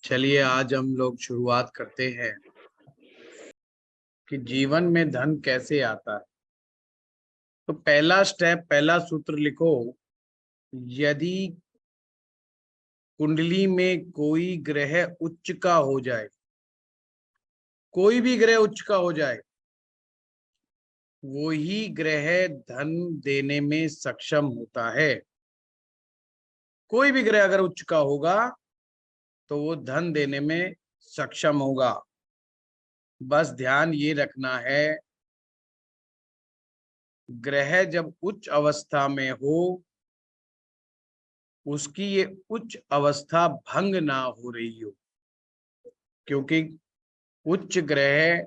चलिए आज हम लोग शुरुआत करते हैं कि जीवन में धन कैसे आता है। तो पहला स्टेप, पहला सूत्र लिखो। यदि कुंडली में कोई ग्रह उच्च का हो जाए, कोई भी ग्रह उच्च का हो जाए, वो ही ग्रह धन देने में सक्षम होता है। कोई भी ग्रह अगर उच्च का होगा तो वो धन देने में सक्षम होगा। बस ध्यान ये रखना है, ग्रह जब उच्च अवस्था में हो, उसकी ये उच्च अवस्था भंग ना हो रही हो, क्योंकि उच्च ग्रह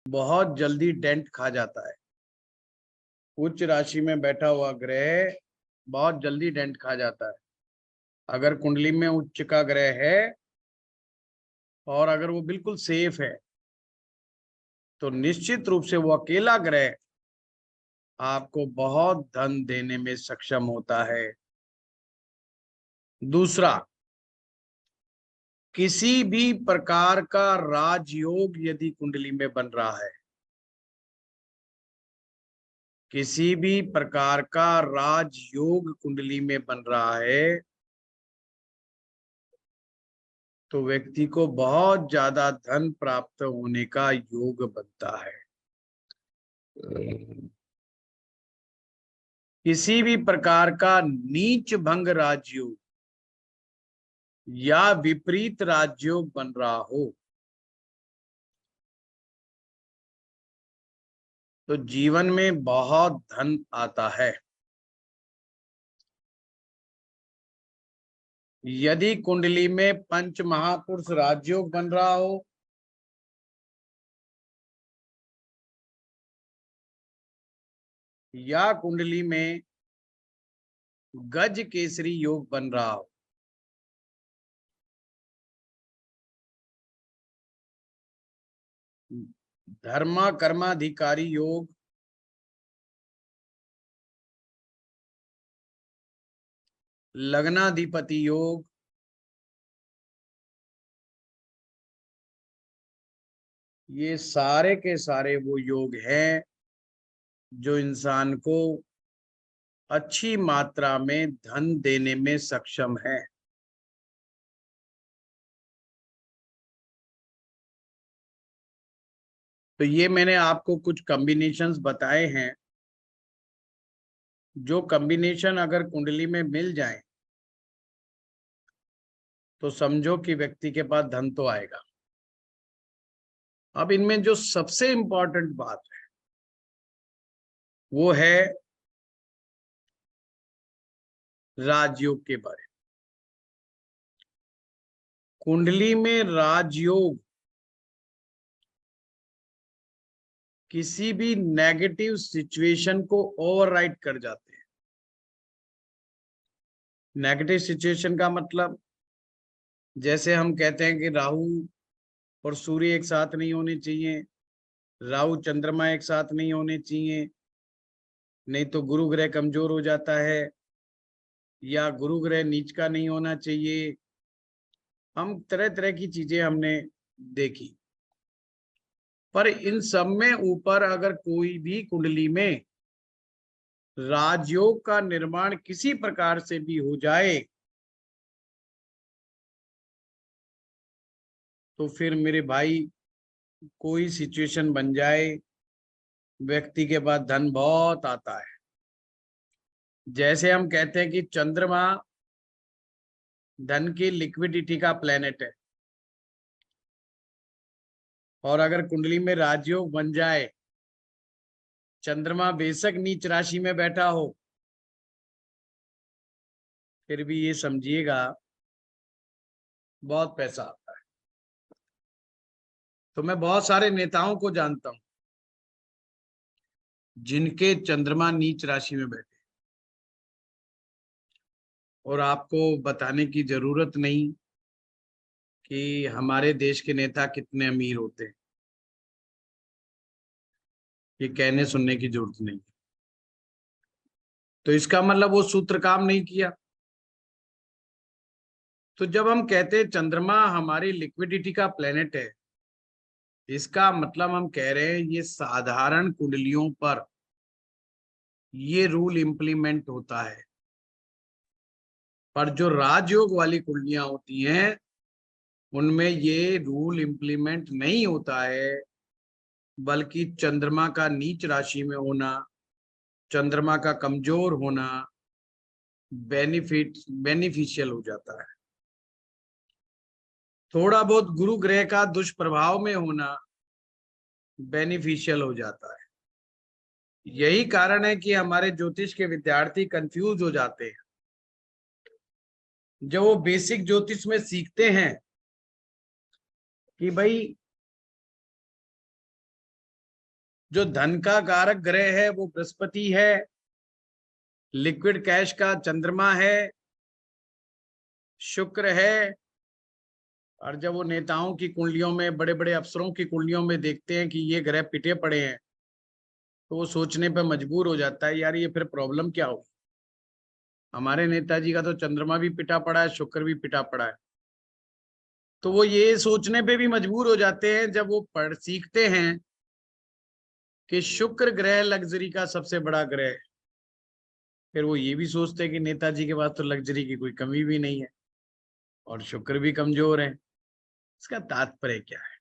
बहुत जल्दी डेंट खा जाता है। उच्च राशि में बैठा हुआ ग्रह बहुत जल्दी डेंट खा जाता है। अगर कुंडली में उच्च का ग्रह है और अगर वो बिल्कुल सेफ है तो निश्चित रूप से वो अकेला ग्रह आपको बहुत धन देने में सक्षम होता है। दूसरा, किसी भी प्रकार का राजयोग यदि कुंडली में बन रहा है, किसी भी प्रकार का राजयोग कुंडली में बन रहा है, तो व्यक्ति को बहुत ज्यादा धन प्राप्त होने का योग बनता है। किसी भी प्रकार का नीच भंग राजयोग या विपरीत राजयोग बन रहा हो तो जीवन में बहुत धन आता है। यदि कुंडली में पंच महापुरुष राजयोग बन रहा हो, या कुंडली में गज केसरी योग बन रहा हो, धर्मा कर्माधिकारी योग, लग्नाधिपति योग, ये सारे के सारे वो योग हैं जो इंसान को अच्छी मात्रा में धन देने में सक्षम है। तो ये मैंने आपको कुछ कॉम्बिनेशंस बताए हैं, जो कॉम्बिनेशन अगर कुंडली में मिल जाए तो समझो कि व्यक्ति के पास धन तो आएगा। अब इनमें जो सबसे इंपॉर्टेंट बात है वो है राजयोग के बारे में। कुंडली में राजयोग किसी भी नेगेटिव सिचुएशन को ओवरराइड कर जाते हैं। नेगेटिव सिचुएशन का मतलब, जैसे हम कहते हैं कि राहु और सूर्य एक साथ नहीं होने चाहिए, राहु चंद्रमा एक साथ नहीं होने चाहिए, नहीं तो गुरु ग्रह कमजोर हो जाता है, या गुरु ग्रह नीच का नहीं होना चाहिए। हम तरह तरह की चीजें हमने देखी, पर इन सब में ऊपर अगर कोई भी कुंडली में राजयोग का निर्माण किसी प्रकार से भी हो जाए तो फिर मेरे भाई कोई सिचुएशन बन जाए, व्यक्ति के पास धन बहुत आता है। जैसे हम कहते हैं कि चंद्रमा धन की लिक्विडिटी का प्लेनेट है, और अगर कुंडली में राजयोग बन जाए, चंद्रमा बेशक नीच राशि में बैठा हो, फिर भी ये समझिएगा बहुत पैसा आता है। तो मैं बहुत सारे नेताओं को जानता हूं जिनके चंद्रमा नीच राशि में बैठे, और आपको बताने की जरूरत नहीं कि हमारे देश के नेता कितने अमीर होते हैं, ये कहने सुनने की जरूरत नहीं। तो इसका मतलब वो सूत्र काम नहीं किया। तो जब हम कहते हैं चंद्रमा हमारी लिक्विडिटी का प्लेनेट है, इसका मतलब हम कह रहे हैं ये साधारण कुंडलियों पर ये रूल इंप्लीमेंट होता है, पर जो राजयोग वाली कुंडलियां होती हैं उनमें ये रूल इंप्लीमेंट नहीं होता है, बल्कि चंद्रमा का नीच राशि में होना, चंद्रमा का कमजोर होना बेनिफिशियल हो जाता है। थोड़ा बहुत गुरु ग्रह का दुष्प्रभाव में होना बेनिफिशियल हो जाता है। यही कारण है कि हमारे ज्योतिष के विद्यार्थी कंफ्यूज हो जाते हैं। जब वो बेसिक ज्योतिष में सीखते हैं कि भाई जो धन का कारक ग्रह है वो बृहस्पति है, लिक्विड कैश का चंद्रमा है, शुक्र है, और जब वो नेताओं की कुंडलियों में, बड़े बड़े अफसरों की कुंडलियों में देखते हैं कि ये ग्रह पिटे पड़े हैं, तो वो सोचने पर मजबूर हो जाता है यार ये फिर प्रॉब्लम क्या होगी। हमारे नेताजी का तो चंद्रमा भी पिटा पड़ा है, शुक्र भी पिटा पड़ा है। तो वो ये सोचने पे भी मजबूर हो जाते हैं जब वो पढ़ सीखते हैं कि शुक्र ग्रह लग्जरी का सबसे बड़ा ग्रह है, फिर वो ये भी सोचते हैं कि नेताजी के पास तो लग्जरी की कोई कमी भी नहीं है और शुक्र भी कमजोर है। इसका तात्पर्य क्या है?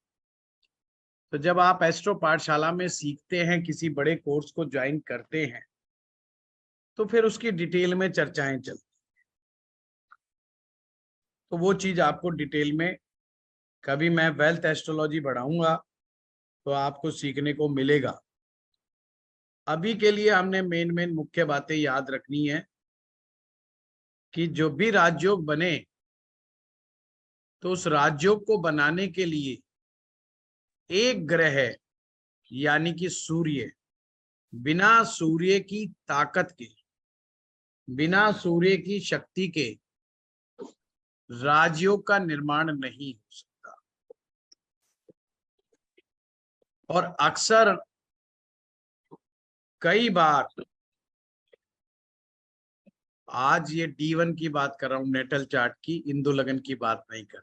तो जब आप एस्ट्रो पाठशाला में सीखते हैं, किसी बड़े कोर्स को ज्वाइन करते हैं, तो फिर उसकी डिटेल में चर्चाएं चलती, तो वो चीज आपको डिटेल में कभी मैं वेल्थ एस्ट्रोलॉजी बढ़ाऊंगा तो आपको सीखने को मिलेगा। अभी के लिए हमने मेन मुख्य बातें याद रखनी है कि जो भी राजयोग बने तो उस राजयोग को बनाने के लिए एक ग्रह यानी कि सूर्य, बिना सूर्य की ताकत के, बिना सूर्य की शक्ति के राजयोग का निर्माण नहीं हो सकता। और अक्सर कई बार, आज ये D1 की बात कर रहा हूं, नेटल चार्ट की, इंदु लगन की बात नहीं कर,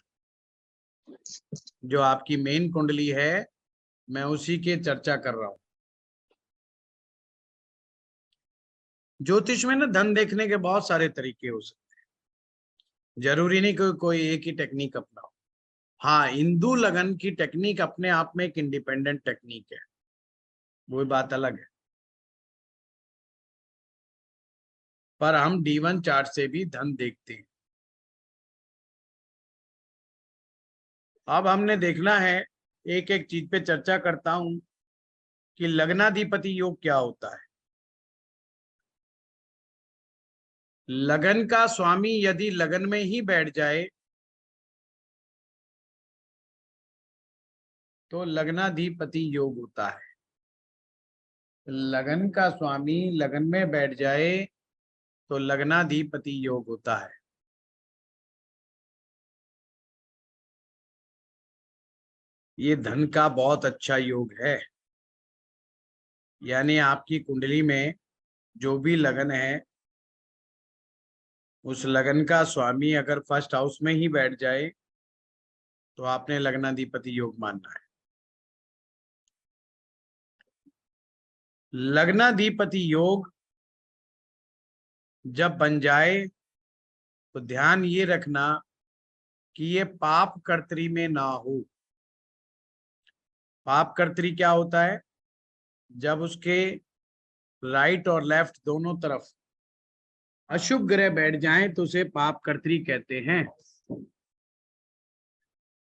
जो आपकी मेन कुंडली है मैं उसी की चर्चा कर रहा हूं। ज्योतिष में ना धन देखने के बहुत सारे तरीके हो सकते हैं, जरूरी नहीं कि कोई एक ही टेक्निक अपनाओ। हाँ, इंदु लगन की टेक्निक अपने आप में एक इंडिपेंडेंट टेक्निक है, वो बात अलग है, पर हम D1 चार्ट से भी धन देखते हैं। अब हमने देखना है, एक एक चीज पे चर्चा करता हूं कि लग्नाधिपति योग क्या होता है। लगन का स्वामी यदि लगन में ही बैठ जाए तो लग्नाधिपति योग होता है। लगन का स्वामी लगन में बैठ जाए तो लग्नाधिपति योग होता है। ये धन का बहुत अच्छा योग है, यानी आपकी कुंडली में जो भी लगन है उस लगन का स्वामी अगर फर्स्ट हाउस में ही बैठ जाए तो आपने लग्नाधिपति योग मानना है। लग्नाधिपति योग जब बन जाए तो ध्यान ये रखना कि ये पाप कर्त्री में ना हो। पाप कर्त्री क्या होता है? जब उसके राइट और लेफ्ट दोनों तरफ अशुभ ग्रह बैठ जाएं तो उसे पाप कर्त्री कहते हैं।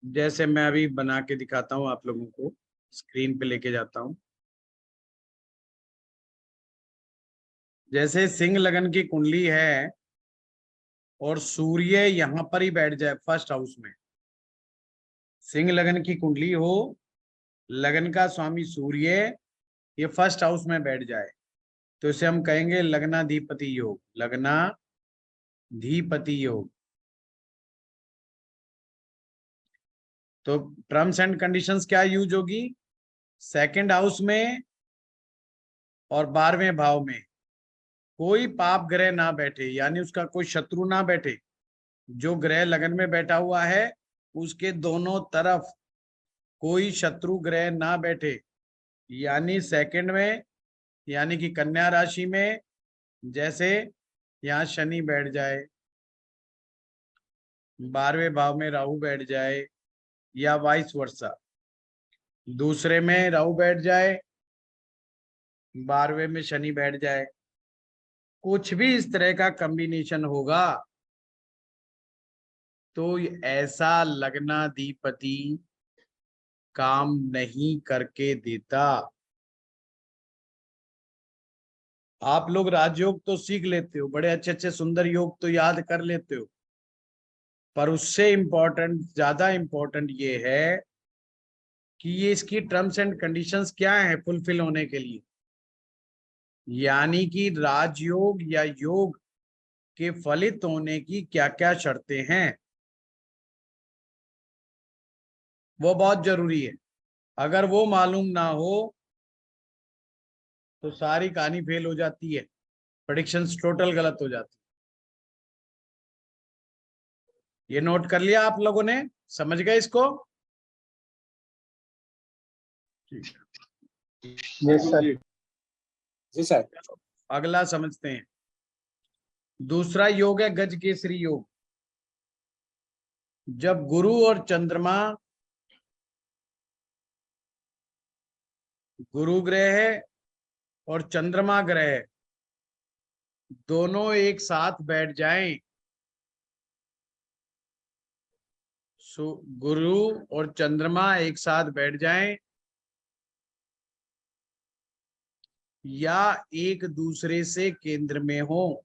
जैसे मैं अभी बना के दिखाता हूं आप लोगों को, स्क्रीन पे लेके जाता हूं। जैसे सिंह लगन की कुंडली है और सूर्य यहां पर ही बैठ जाए फर्स्ट हाउस में, सिंह लगन की कुंडली हो, लगन का स्वामी सूर्य ये फर्स्ट हाउस में बैठ जाए तो इसे हम कहेंगे लग्नाधिपति योग, लग्नाधिपति योग। तो टर्म्स एंड कंडीशंस क्या यूज होगी? सेकंड हाउस में और 12वें भाव में कोई पाप ग्रह ना बैठे, यानी उसका कोई शत्रु ना बैठे, जो ग्रह लगन में बैठा हुआ है उसके दोनों तरफ कोई शत्रु ग्रह ना बैठे, यानी सेकंड में, यानी कि कन्या राशि में जैसे यहाँ शनि बैठ जाए, 12वें भाव में राहु बैठ जाए, या वाइस वर्सा, दूसरे में राहु बैठ जाए, 12वें में शनि बैठ जाए, कुछ भी इस तरह का कॉम्बिनेशन होगा तो ऐसा लग्नाधिपति काम नहीं करके देता। आप लोग राजयोग तो सीख लेते हो, बड़े अच्छे अच्छे सुंदर योग तो याद कर लेते हो, पर उससे इम्पोर्टेंट, ज्यादा इम्पोर्टेंट ये है कि ये इसकी टर्म्स एंड कंडीशंस क्या है फुलफिल होने के लिए, यानी कि राजयोग या योग के फलित होने की क्या क्या शर्तें हैं, वो बहुत जरूरी है। अगर वो मालूम ना हो तो सारी कहानी फेल हो जाती है, प्रेडिक्शंस टोटल गलत हो जाती है। ये नोट कर लिया आप लोगों ने, समझ गए इसको? Yes sir. जी सर। अगला समझते हैं। दूसरा योग है गज केसरी योग। जब गुरु और चंद्रमा, गुरु ग्रह है और चंद्रमा ग्रह दोनों एक साथ बैठ जाएं, गुरु और चंद्रमा एक साथ बैठ जाएं या एक दूसरे से केंद्र में हो,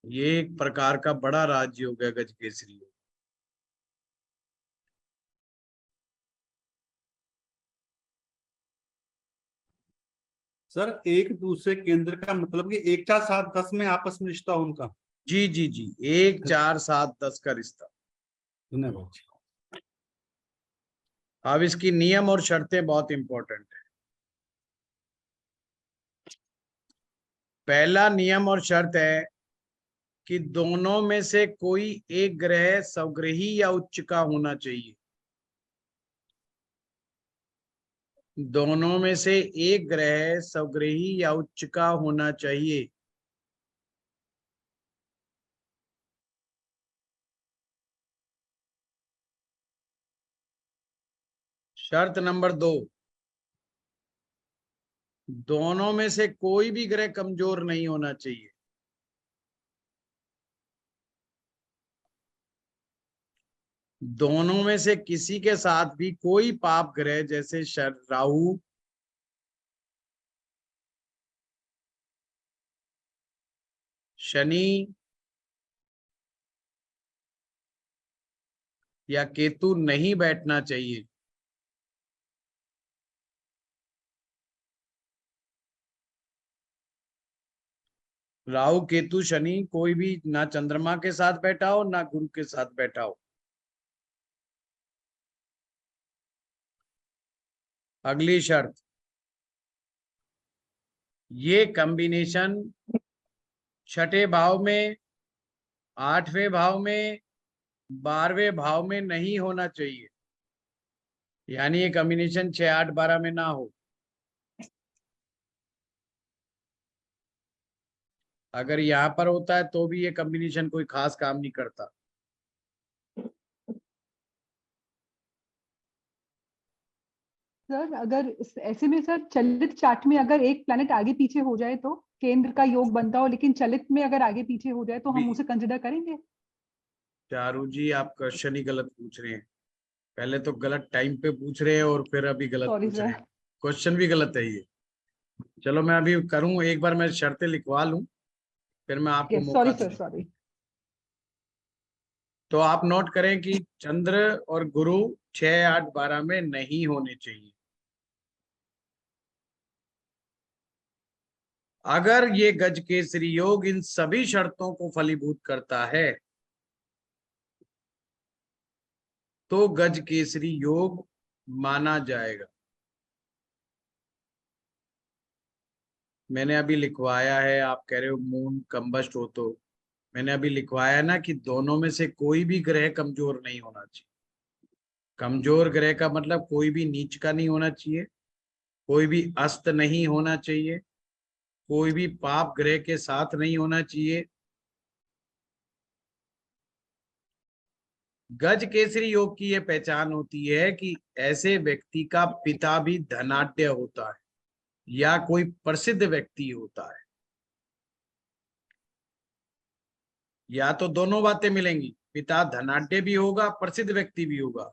ये एक प्रकार का बड़ा राजयोग है गज केसरी योग। सर एक दूसरे केंद्र का मतलब कि 1 4 7 10 में आपस में रिश्ता हो उनका। जी जी जी, 1 4 7 10 का रिश्ता। धन्यवाद। अब इसकी नियम और शर्तें बहुत इंपॉर्टेंट है। पहला नियम और शर्त है कि दोनों में से कोई एक ग्रह स्वग्रही या उच्च का होना चाहिए। दोनों में से एक ग्रह स्वग्रही या उच्च का होना चाहिए। शर्त नंबर 2, दोनों में से कोई भी ग्रह कमजोर नहीं होना चाहिए। दोनों में से किसी के साथ भी कोई पाप ग्रह जैसे राहु, शनि या केतु नहीं बैठना चाहिए। राहु केतु शनि कोई भी ना चंद्रमा के साथ बैठा हो ना गुरु के साथ बैठा हो। अगली शर्त, ये कॉम्बिनेशन छठे भाव में, 8वें भाव में, 12वें भाव में नहीं होना चाहिए, यानी ये कॉम्बिनेशन 6 8 12 में ना हो। अगर यहाँ पर होता है तो भी ये कॉम्बिनेशन कोई खास काम नहीं करता। सर अगर ऐसे में सर चलित चार्ट में अगर एक प्लैनेट आगे पीछे हो जाए तो केंद्र का योग बनता हो, लेकिन चलित में अगर आगे पीछे हो जाए तो हम उसे कंसिडर करेंगे? चारू जी आप क्वेश्चन ही गलत पूछ रहे हैं। पहले तो गलत टाइम पे पूछ रहे हैं और फिर अभी गलत सॉरी पूछ रहे सर। हैं। क्वेश्चन भी गलत है ये। चलो मैं अभी करूं, एक बार मैं शर्तें लिखवा लूं फिर मैं आपको मौका सॉरी सर, दूंगा। सॉरी। तो आप नोट करें कि चंद्र और गुरु 6 8 12 में नहीं होने चाहिए। अगर ये गज केसरी योग इन सभी शर्तों को फलीभूत करता है तो गज केसरी योग माना जाएगा। मैंने अभी लिखवाया है, आप कह रहे हो मून कंबस्ट हो, तो मैंने अभी लिखवाया ना कि दोनों में से कोई भी ग्रह कमजोर नहीं होना चाहिए। कमजोर ग्रह का मतलब कोई भी नीच का नहीं होना चाहिए, कोई भी अस्त नहीं होना चाहिए, कोई भी पाप ग्रह के साथ नहीं होना चाहिए। गज केसरी योग की यह पहचान होती है कि ऐसे व्यक्ति का पिता भी धनाढ्य होता है या कोई प्रसिद्ध व्यक्ति होता है। या तो दोनों बातें मिलेंगी, पिता धनाढ्य भी होगा, प्रसिद्ध व्यक्ति भी होगा,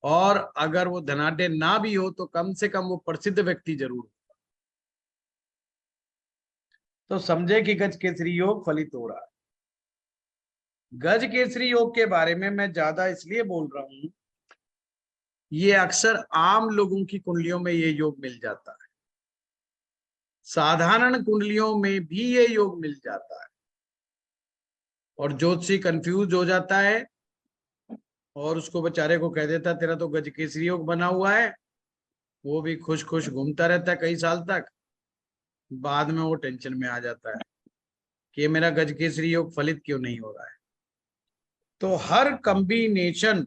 और अगर वो धनाढ्य ना भी हो तो कम से कम वो प्रसिद्ध व्यक्ति जरूर हो। तो समझे कि गज केसरी योग फलित हो रहा है। गज केसरी योग के बारे में मैं ज्यादा इसलिए बोल रहा हूं, ये अक्सर आम लोगों की कुंडलियों में ये योग मिल जाता है, साधारण कुंडलियों में भी ये योग मिल जाता है, और ज्योतिषी कंफ्यूज हो जाता है और उसको बेचारे को कह देता तेरा तो गज केसरी योग बना हुआ है, वो भी खुश खुश घूमता रहता है कई साल तक। बाद में वो टेंशन में आ जाता है कि मेरा गज केसरी योग फलित क्यों नहीं हो रहा है। तो हर कॉम्बिनेशन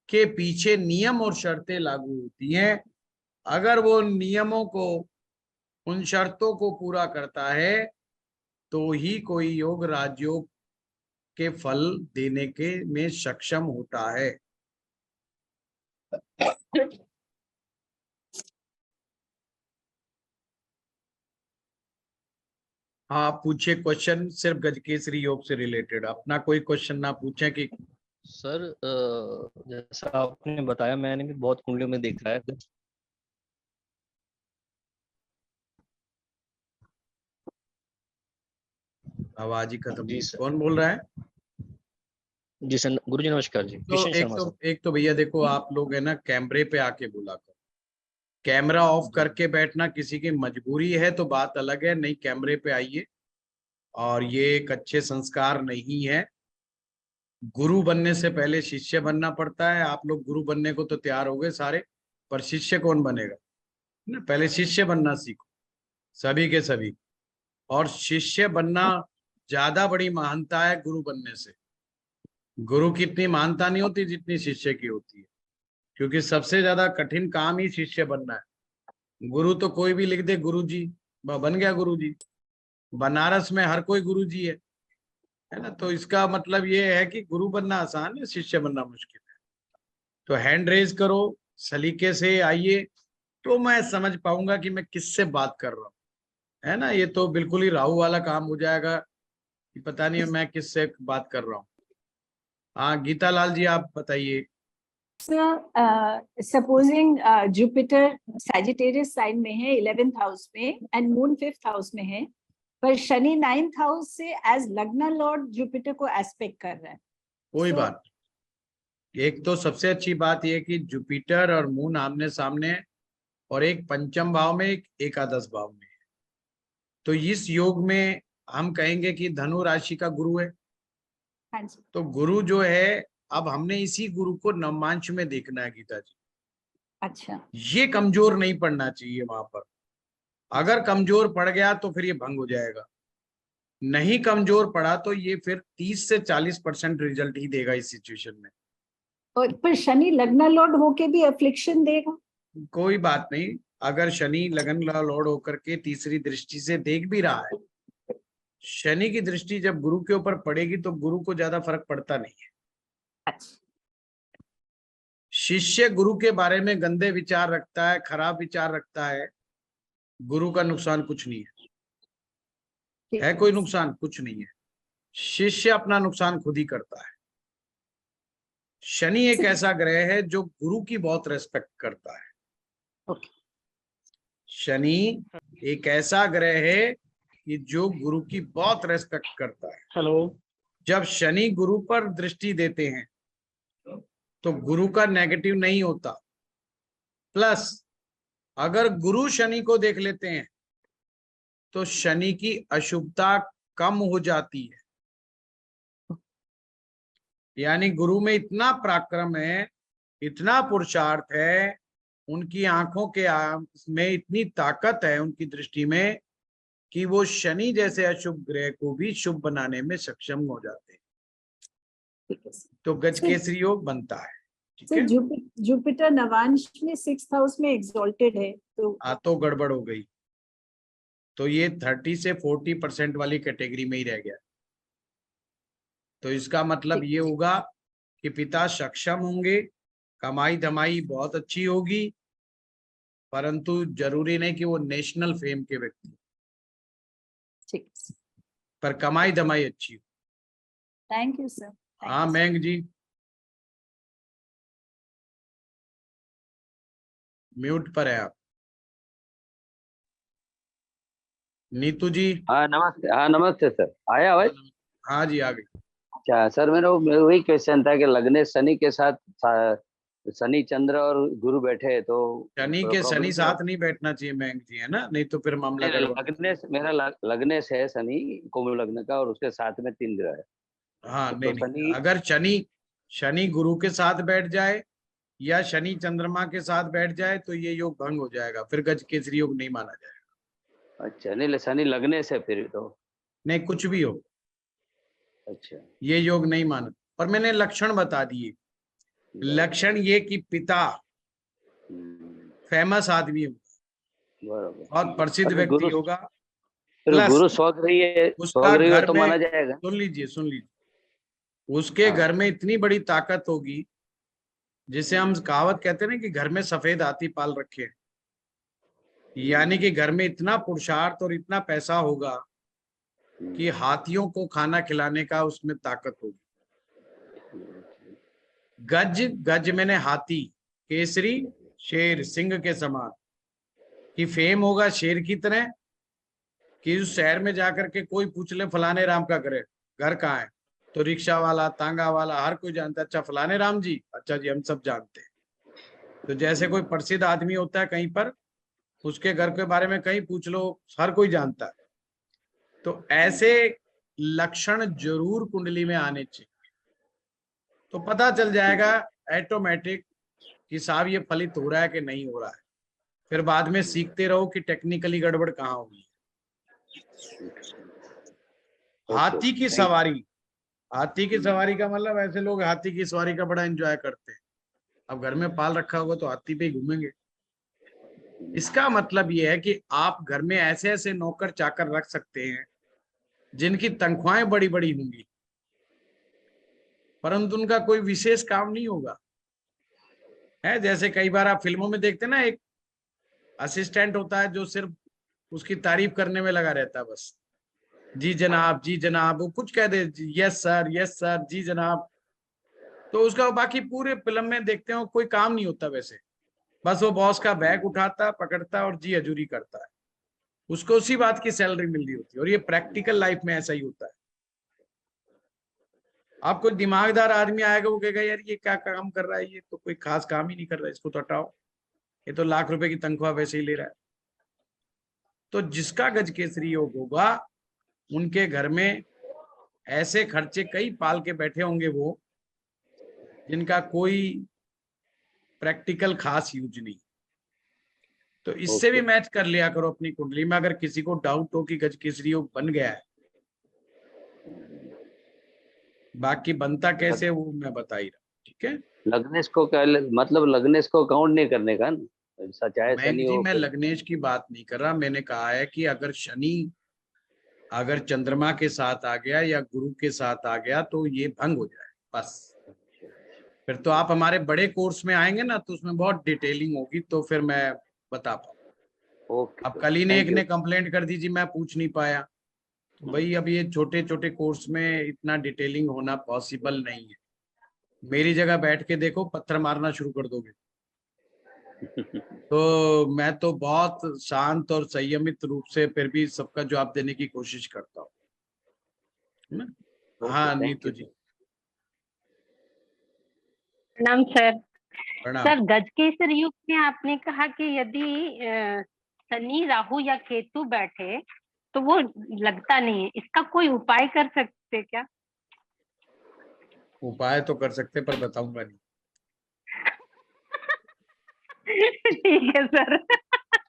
के पीछे नियम और शर्तें लागू होती हैं। अगर वो नियमों को, उन शर्तों को पूरा करता है तो ही कोई योग राजयोग के फल देने के में सक्षम होता है। हाँ, पूछे क्वेश्चन सिर्फ गजकेसरी योग से रिलेटेड, अपना कोई क्वेश्चन ना पूछे कि सर जैसा आपने बताया, मैंने भी बहुत कुंडलियों में देखा है। आवाज ही खत्म जी हुई। सर। कौन बोल रहा है? जी सर, गुरुजी नमस्कार जी। तो किशन शर्मा सर। एक तो भैया देखो, आप लोग है ना कैमरे पे आके बोला करो। कैमरा ऑफ करके बैठना किसी की मजबूरी है तो बात अलग है, नहीं कैमरे पे आइए। और ये एक अच्छे संस्कार नहीं है। गुरु बनने से पहले शिष्य बनना पड़ता है। आप लोग गुरु बनने को तो तैयार हो गए सारे, पर शिष्य कौन बनेगा ना? पहले शिष्य बनना सीखो, सभी के सभी। और शिष्य बनना ज्यादा बड़ी महानता है गुरु बनने से। गुरु की इतनी महानता नहीं होती जितनी शिष्य की होती है, क्योंकि सबसे ज्यादा कठिन काम ही शिष्य बनना है। गुरु तो कोई भी लिख दे गुरु जी, बन गया गुरु जी। बनारस में हर कोई गुरु जी है ना? तो इसका मतलब ये है कि गुरु बनना आसान है, शिष्य बनना मुश्किल है। तो हैंड रेज करो, सलीके से आइए, तो मैं समझ पाऊंगा कि मैं किससे बात कर रहा हूँ, है ना? ये तो बिल्कुल ही राहु वाला काम हो जाएगा कि पता नहीं मैं किससे बात कर रहा हूँ। हाँ गीता लाल जी, आप बताइए। सपोजिंग जुपिटर सैजिटेरियस साइन में है 11th हाउस में एंड मून 5th हाउस में है, पर शनि 9th हाउस से एज लग्न लॉर्ड जुपिटर को एस्पेक्ट कर रहा है। कोई बात, एक तो सबसे अच्छी बात यह कि जुपिटर और मून आमने सामने है, और एक पंचम भाव में, एक एकादश भाव में है। तो इस योग में हम कहेंगे कि धनु राशि का गुरु है। हाँ जी। तो गुरु जो है, अब हमने इसी गुरु को नवमांश में देखना है गीता जी। अच्छा, ये कमजोर नहीं पड़ना चाहिए वहां पर। अगर कमजोर पड़ गया तो फिर ये भंग हो जाएगा, नहीं कमजोर पड़ा तो ये फिर 30 से 40% रिजल्ट ही देगा इस सिचुएशन में। और पर शनि लग्न लॉर्ड होके भी अफ्लिक्शन देगा? कोई बात नहीं, अगर शनि लगन लॉर्ड होकर के तीसरी दृष्टि से देख भी रहा है, शनि की दृष्टि जब गुरु के ऊपर पड़ेगी तो गुरु को ज्यादा फर्क पड़ता नहीं है। अच्छा। शिष्य गुरु के बारे में गंदे विचार रखता है, खराब विचार रखता है, गुरु का नुकसान कुछ नहीं है कोई नुकसान कुछ नहीं है। शिष्य अपना नुकसान खुद ही करता है। शनि एक ऐसा ग्रह है जो गुरु की बहुत रेस्पेक्ट करता है। शनि एक ऐसा ग्रह है कि जो गुरु की बहुत रेस्पेक्ट करता है। हेलो। जब शनि गुरु पर दृष्टि देते हैं तो गुरु का नेगेटिव नहीं होता, प्लस अगर गुरु शनि को देख लेते हैं तो शनि की अशुभता कम हो जाती है। यानी गुरु में इतना पराक्रम है, इतना पुरुषार्थ है उनकी आंखों के में इतनी ताकत है उनकी दृष्टि में कि वो शनि जैसे अशुभ ग्रह को भी शुभ बनाने में सक्षम हो जाते हैं। ठीक है सर। तो गजकेसरी योग बनता है। ठीक सर है, जुपिटर नवांश में 6th हाउस में एग्जॉल्टेड है, तो तो गड़बड़ हो गई, तो ये 30 से 40% वाली कैटेगरी में ही रह गया। तो इसका मतलब ये होगा कि पिता सक्षम होंगे, कमाई धमाई बहुत अच्छी होगी, परंतु जरूरी नहीं कि वो नेशनल फेम के व्यक्ति, ठीक है सर। पर कमाई धमाई अच्छी हो। Thank you sir. हाँ मैंग जी, म्यूट पर है आप। नीतू जी। हाँ नमस्ते सर, आया आवाज? हाँ जी, आ गई। अच्छा सर, मेरा वही क्वेश्चन था कि लगने शनि के साथ शनि चंद्र और गुरु बैठे तो शनि के प्रॉब्लम शनि साथ नहीं बैठना चाहिए मैंग जी, है ना, नहीं तो फिर मामला गड़बड़। लगने से मेरा लगने से है शनि कुंभ लग्न का, और उसके साथ में 3 ग्रह है। हाँ तो नहीं शनि नहीं, अगर शनि गुरु के साथ बैठ जाए या शनि चंद्रमा के साथ बैठ जाए तो ये योग भंग हो जाएगा, फिर गज केसरी योग नहीं माना जाएगा। अच्छा, नहीं शनि लगने से फिर तो नहीं, कुछ भी हो, अच्छा ये योग नहीं माना। और मैंने लक्षण बता दिए। लक्षण ये कि पिता फेमस आदमी होगा, बराबर। बहुत प्रसिद्ध अरे व्यक्ति होगा, फिर प्लस गुरु स्वगृही है, उसका स्वगृही है घर तो में, माना जाएगा। सुन लीजिए, उसके हाँ। घर में इतनी बड़ी ताकत होगी, जिसे हम कहावत कहते हैं ना कि घर में सफेद हाथी पाल रखे हैं, यानी कि घर में इतना पुरुषार्थ और इतना पैसा होगा कि हाथियों को खाना खिलाने का उसमें ताकत होगी। गज मैंने हाथी, केसरी शेर सिंह के समान, कि फेम होगा शेर की तरह, कि उस शहर में जाकर के कोई पूछ ले फलाने राम का घर कहाँ है, तो रिक्शा वाला, तांगा वाला, हर कोई जानता है, अच्छा फलाने राम जी, अच्छा जी, हम सब जानते हैं। तो जैसे कोई प्रसिद्ध आदमी होता है कहीं पर, उसके घर के बारे में कहीं पूछ लो, हर कोई जानता है। तो ऐसे लक्षण जरूर कुंडली में आने चाहिए, तो पता चल जाएगा ऑटोमेटिक कि साहब ये फलित हो रहा है कि नहीं हो रहा है। फिर बाद में सीखते रहो कि टेक्निकली गड़बड़ कहाँ होगी। हाथी की सवारी, हाथी की सवारी का मतलब, ऐसे लोग हाथी की सवारी का बड़ा एंजॉय करते हैं। अब घर में पाल रखा होगा तो हाथी पे ही घूमेंगे। इसका मतलब यह है कि आप घर में ऐसे ऐसे नौकर चाकर रख सकते हैं जिनकी तनख्वाहें बड़ी बड़ी होंगी, परंतु उनका कोई विशेष काम नहीं होगा। है जैसे कई बार आप फिल्मों में देखते हैं ना, एक असिस्टेंट होता है जो सिर्फ उसकी तारीफ करने में लगा रहता है, बस जी जनाब, वो कुछ कह दे यस सर, जी जनाब, तो उसका बाकी पूरे फिल्म में देखते हो कोई काम नहीं होता वैसे, बस वो बॉस का बैग उठाता, पकड़ता और जी हजूरी करता है, उसको उसी बात की सैलरी मिल रही होती है। और ये प्रैक्टिकल लाइफ में ऐसा ही होता है। आप कोई दिमागदार आदमी आएगा, वो कहेगा यार ये क्या काम कर रहा है, ये तो कोई खास काम ही नहीं कर रहा है, इसको तो हटाओ, ये तो लाख रुपए की तनख्वाह वैसे ही ले रहा है। तो जिसका गज केसरी योग होगा, उनके घर में ऐसे खर्चे कई पाल के बैठे होंगे वो, जिनका कोई प्रैक्टिकल खास यूज नहीं। तो इससे भी मैच कर लिया करो अपनी कुंडली में, अगर किसी को डाउट हो कि गज केसरी योग बन गया है। बाकी बनता कैसे वो मैं बता ही रहा हूँ। ठीक है, लग्नेश को क्या मतलब, लग्नेश को काउंट नहीं करने का ना, चाहे शनि हो। मैं लग्नेश की बात नहीं कर रहा, मैंने कहा है कि अगर शनि अगर चंद्रमा के साथ आ गया या गुरु के साथ आ गया तो ये भंग हो जाए बस। फिर तो आप हमारे बड़े कोर्स में आएंगे ना, तो उसमें बहुत डिटेलिंग होगी, तो फिर मैं बता पाऊँ। अब कल ही ने एक ने कंप्लेंट कर दी जी मैं पूछ नहीं पाया, तो भाई अब ये छोटे छोटे कोर्स में इतना डिटेलिंग होना पॉसिबल नहीं है। मेरी जगह बैठ के देखो, पत्थर मारना शुरू कर दोगे। तो मैं तो बहुत शांत और संयमित रूप से फिर भी सबका जवाब देने की कोशिश करता हूँ। हाँ नीतू जी। प्रणाम सर। प्रणाम। सर गजकेसरी युग में आपने कहा कि यदि शनि राहु या केतु बैठे तो वो लगता नहीं है, इसका कोई उपाय कर सकते क्या? उपाय तो कर सकते पर बताऊंगा नहीं। ठीक है सर।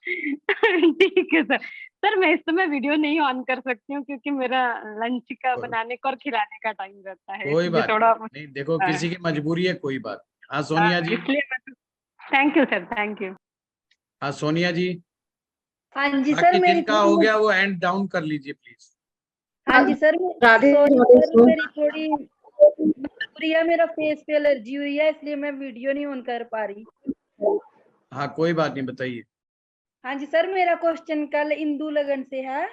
ठीक है सर। सर मैं इस समय वीडियो नहीं ऑन कर सकती हूँ क्योंकि मेरा लंच का बनाने का और खिलाने का टाइम रहता है, कोई इसलिए बात थोड़ा नहीं, देखो हाँ। किसी की मजबूरी है, कोई बात नहीं। हाँ सोनिया जी। इसलिए मैं thank you sir, thank you. हाँ सोनिया जी, हाँ जी सर, बाकी मेरी जिनका हो गया वो हैंड डाउन कर लीजिए प्लीज। हाँ जी sir, Radhe sorry Radhe sir, sir. मेरी थोड़ी मजबूरी है, मेरा फेस पे एलर्जी हुई है, इसलिए मैं वीडियो नहीं ऑन कर पा रही। हाँ कोई बात नहीं, बताइए। हाँ जी सर, मेरा क्वेश्चन कल इंदु लगन से है।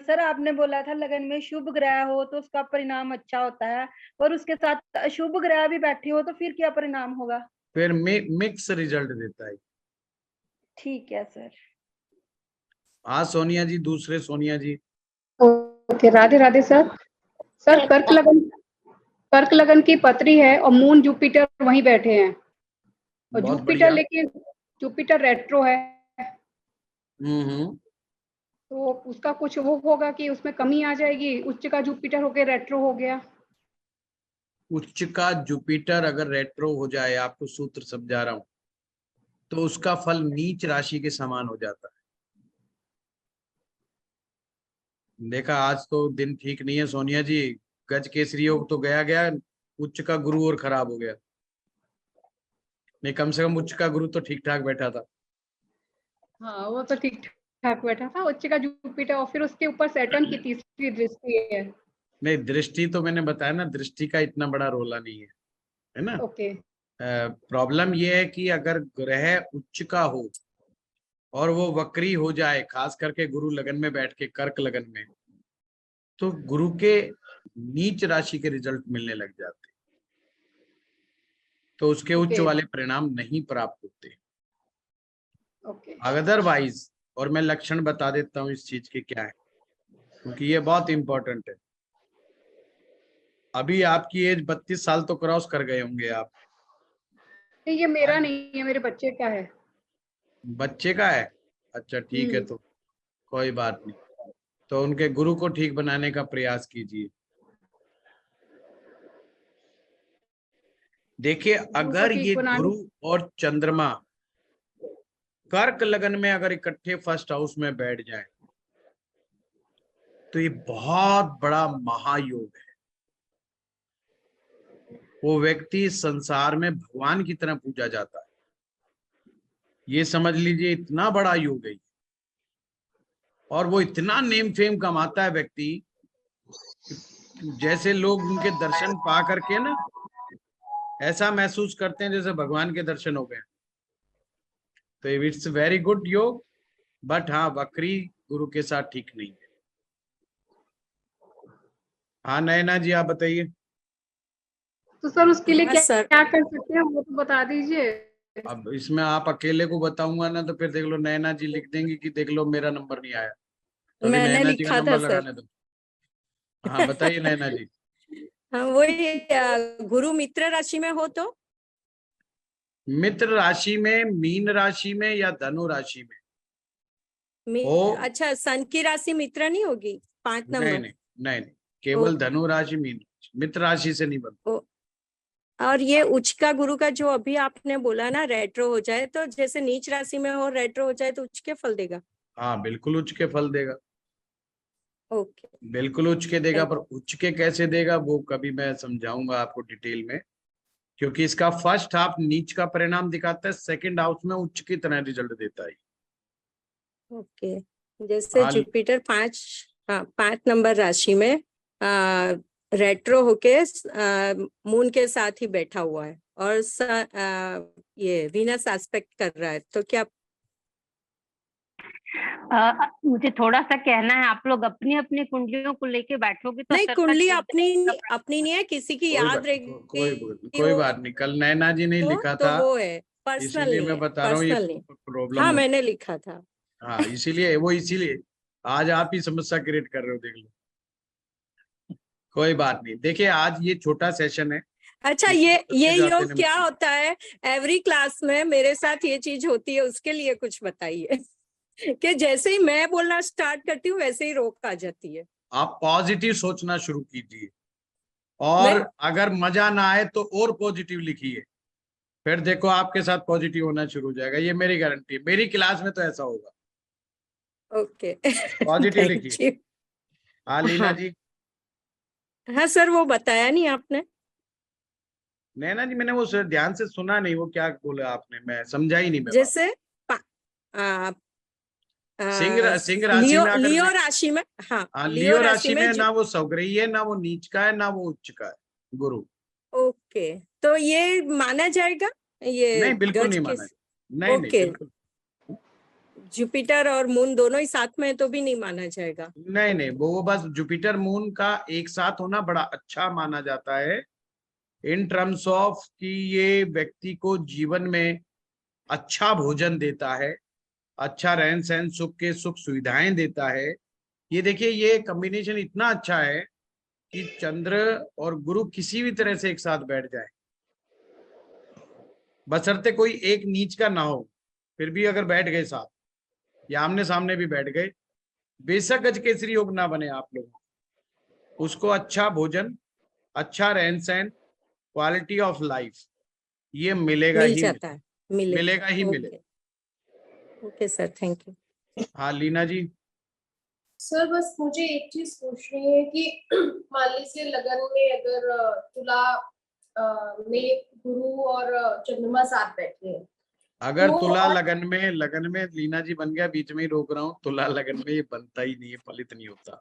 सर आपने बोला था लगन में शुभ ग्रह हो तो उसका परिणाम अच्छा होता है, और उसके साथ अशुभ ग्रह भी बैठे हो तो फिर क्या परिणाम होगा? फिर मिक्स रिजल्ट देता है। ठीक है सर। हाँ सोनिया जी, दूसरे Sonia ji. Okay, Radhe Radhe sir. Sir कर्क लगन की पत्री है और मून जुपिटर वहीं बैठे हैं, और बहुत जुपिटर बढ़िया। लेकिन जुपिटर रेट्रो है, हम्म। तो उसका कुछ वो होगा कि उसमें कमी आ जाएगी, उच्च का जुपिटर होके रेट्रो हो गया। उच्च का जुपिटर अगर रेट्रो हो जाए, आपको सूत्र समझा रहा हूं, तो उसका फल नीच राशि के समान हो जाता है। देखा, आज तो दिन ठीक नहीं है सोनिया जी। गज केसरी योग तो गया गया, उच्च का गुरु और खराब हो गया। नहीं, कम से कम उच्च का गुरु तो ठीक ठाक बैठा था। हाँ वो तो ठीक ठाक बैठा था, उच्च का जुपिटर, और फिर उसके ऊपर सैटर्न की तीसरी दृष्टि है। नहीं, दृष्टि तो मैंने बताया ना, दृष्टि का इतना बड़ा रोला नहीं है ना। ओके। प्रॉब्लम ये है कि अगर ग्रह उच्च का हो और वो वक्री हो जाए, खास करके गुरु लगन में बैठ के, कर्क लगन में, तो गुरु के नीच राशि के रिजल्ट मिलने लग जाते, तो उसके उच्च ओके। वाले परिणाम नहीं प्राप्त होते। ओके। अदरवाइज, और मैं लक्षण बता देता हूँ इस चीज के क्या है, क्योंकि ये बहुत इंपॉर्टेंट है। अभी आपकी एज 32 साल तो क्रॉस कर गए होंगे आप। नहीं, ये मेरा नहीं है, मेरे बच्चे का है। बच्चे का है? अच्छा ठीक है, तो कोई बात नहीं। तो उनके गुरु को ठीक बनाने का प्रयास कीजिए। देखिए, अगर ठीक ये बनाने। गुरु और चंद्रमा कर्क लगन में अगर इकट्ठे फर्स्ट हाउस में बैठ जाएं, तो ये बहुत बड़ा महायोग है। वो व्यक्ति संसार में भगवान की तरह पूजा जाता है। ये समझ लीजिए, इतना बड़ा योग है। और वो इतना नेम फेम कमाता है व्यक्ति, जैसे लोग उनके दर्शन पा करके ना ऐसा महसूस करते हैं जैसे भगवान के दर्शन हो गए। तो इट्स वेरी गुड योग, बट हाँ, वक्री गुरु के साथ ठीक नहीं है। हाँ नैना जी, आप बताइए। तो सर उसके लिए क्या सर क्या कर सकते हैं वो तो बता दीजिए। अब इसमें आप अकेले को बताऊंगा ना तो फिर देख लो नैना जी लिख देंगी कि देख लो मेरा नंबर नहीं आया, तो अभी मैंने नैना जी का लिखा था नंबर सर। लगाने दो। हाँ बताइए नैना जी। हाँ वही गुरु मित्र राशि में हो तो मित्र राशि में, मीन राशि में या धनु राशि में हो? अच्छा, सन की राशि मित्र नहीं होगी 5 नहीं नंबर? नहीं नहीं नहीं, केवल धनु राशि, मीन राशि, मित्र राशि से नहीं बनता। और ये उच्च का गुरु का जो अभी आपने बोला ना, रेट्रो हो जाए तो जैसे नीच राशि में हो रेट्रो हो जाए तो उच्च के फल देगा? हाँ बिल्कुल उच्च के फल देगा। ओके, बिल्कुल उच्च के देगा, थैंक पर उच्च के कैसे देगा वो कभी मैं समझाऊंगा आपको डिटेल में, क्योंकि इसका फर्स्ट हाफ नीच का परिणाम दिखाता है, सेकंड हाउस में उच्च की तरह रिजल्ट देता है। ओके। जैसे हाल जुपिटर 5 नंबर राशि में रेट्रो होके मून के साथ ही बैठा हुआ है, और ये वीनस एस्पेक्ट कर रहा है, तो क्या मुझे थोड़ा सा कहना है, आप लोग अपनी अपनी कुंडलियों को लेके बैठोगे तो नहीं, सर का कुंडली ठीक अपनी नहीं है, किसी की याद रहेगी कोई बात नहीं, कल नैना जी ने लिखा तो था, वो है, पर्सनल इसीलिए नहीं मैं है, बता रहा हूँ ये पर्सनल नहीं। प्रॉब्लम हाँ होती मैंने लिखा था। है। हाँ इसीलिए आज आप ही समस्या क्रिएट कर रहे हो, देख लो। कोई बात नहीं, देखिए आज ये छोटा सेशन है। अच्छा, इसमें ये बच्चे जाते योग हैं क्या मिलते हैं। होता है? एवरी क्लास में मेरे साथ ये चीज होती है, उसके लिए कुछ बताइए। कि जैसे ही मैं बोलना स्टार्ट करती हूँ वैसे ही रोक आ जाती है। आप पॉजिटिव सोचना शुरू कीजिए, और अगर मजा ना आए तो और पॉजिटिव लिखिए, फिर देखो आपके साथ पॉजिटिव होना शुरू हो जाएगा, ये मेरी गारंटी है, मेरी क्लास में तो ऐसा होगा। ओके पॉजिटिव थैंक लिखिए। यू। हाँ लीना हाँ जी। हाँ सर, वो बताया नहीं आपने। नैना जी मैंने वो ध्यान से सुना नहीं, वो क्या बोला आपने, मैं समझा ही नहीं। मैं बात जैसे आ, सिंह राशि लियो में अगर लियो राशि में, हाँ हाँ लियो लियो राशि में जो, ना वो सौग्रही है, ना वो नीच का है, ना वो उच्च का है गुरु। ओके, तो ये माना जाएगा, ये नहीं बिल्कुल गज नहीं के, माना। नहीं नहीं ओके, बिल्कुल जुपिटर और मून दोनों ही साथ में है तो भी नहीं माना जाएगा। नहीं। नहीं वो बस जुपिटर मून का एक साथ होना बड़ा अच्छा माना जाता है, इन टर्म्स ऑफ कि ये व्यक्ति को जीवन में अच्छा भोजन देता है, अच्छा रहन सहन, सुख के सुख सुविधाएं देता है। ये देखिए ये कॉम्बिनेशन इतना अच्छा है कि चंद्र और गुरु किसी भी तरह से एक साथ बैठ जाए, बशर्ते कोई एक नीच का ना हो, फिर भी अगर बैठ गए साथ या आमने सामने भी बैठ गए, बेशक गज केसरी योग ना बने आप लोगों को, उसको अच्छा भोजन, अच्छा रहन सहन, क्वालिटी ऑफ लाइफ ये मिलेगा मिल ही जाता है, मिलेगा ही ओके मिलेगा। Okay sir, thank you. हाँ लीना जी। सर बस मुझे एक चीज पूछनी है कि मान लीजिए लगन में अगर तुला में गुरु और चंद्रमा साथ बैठे हैं, अगर तो तुला और लगन में लीना जी बन गया, बीच में ही रोक रहा हूँ, तुला लगन में ये बनता ही नहीं है, फलित नहीं होता।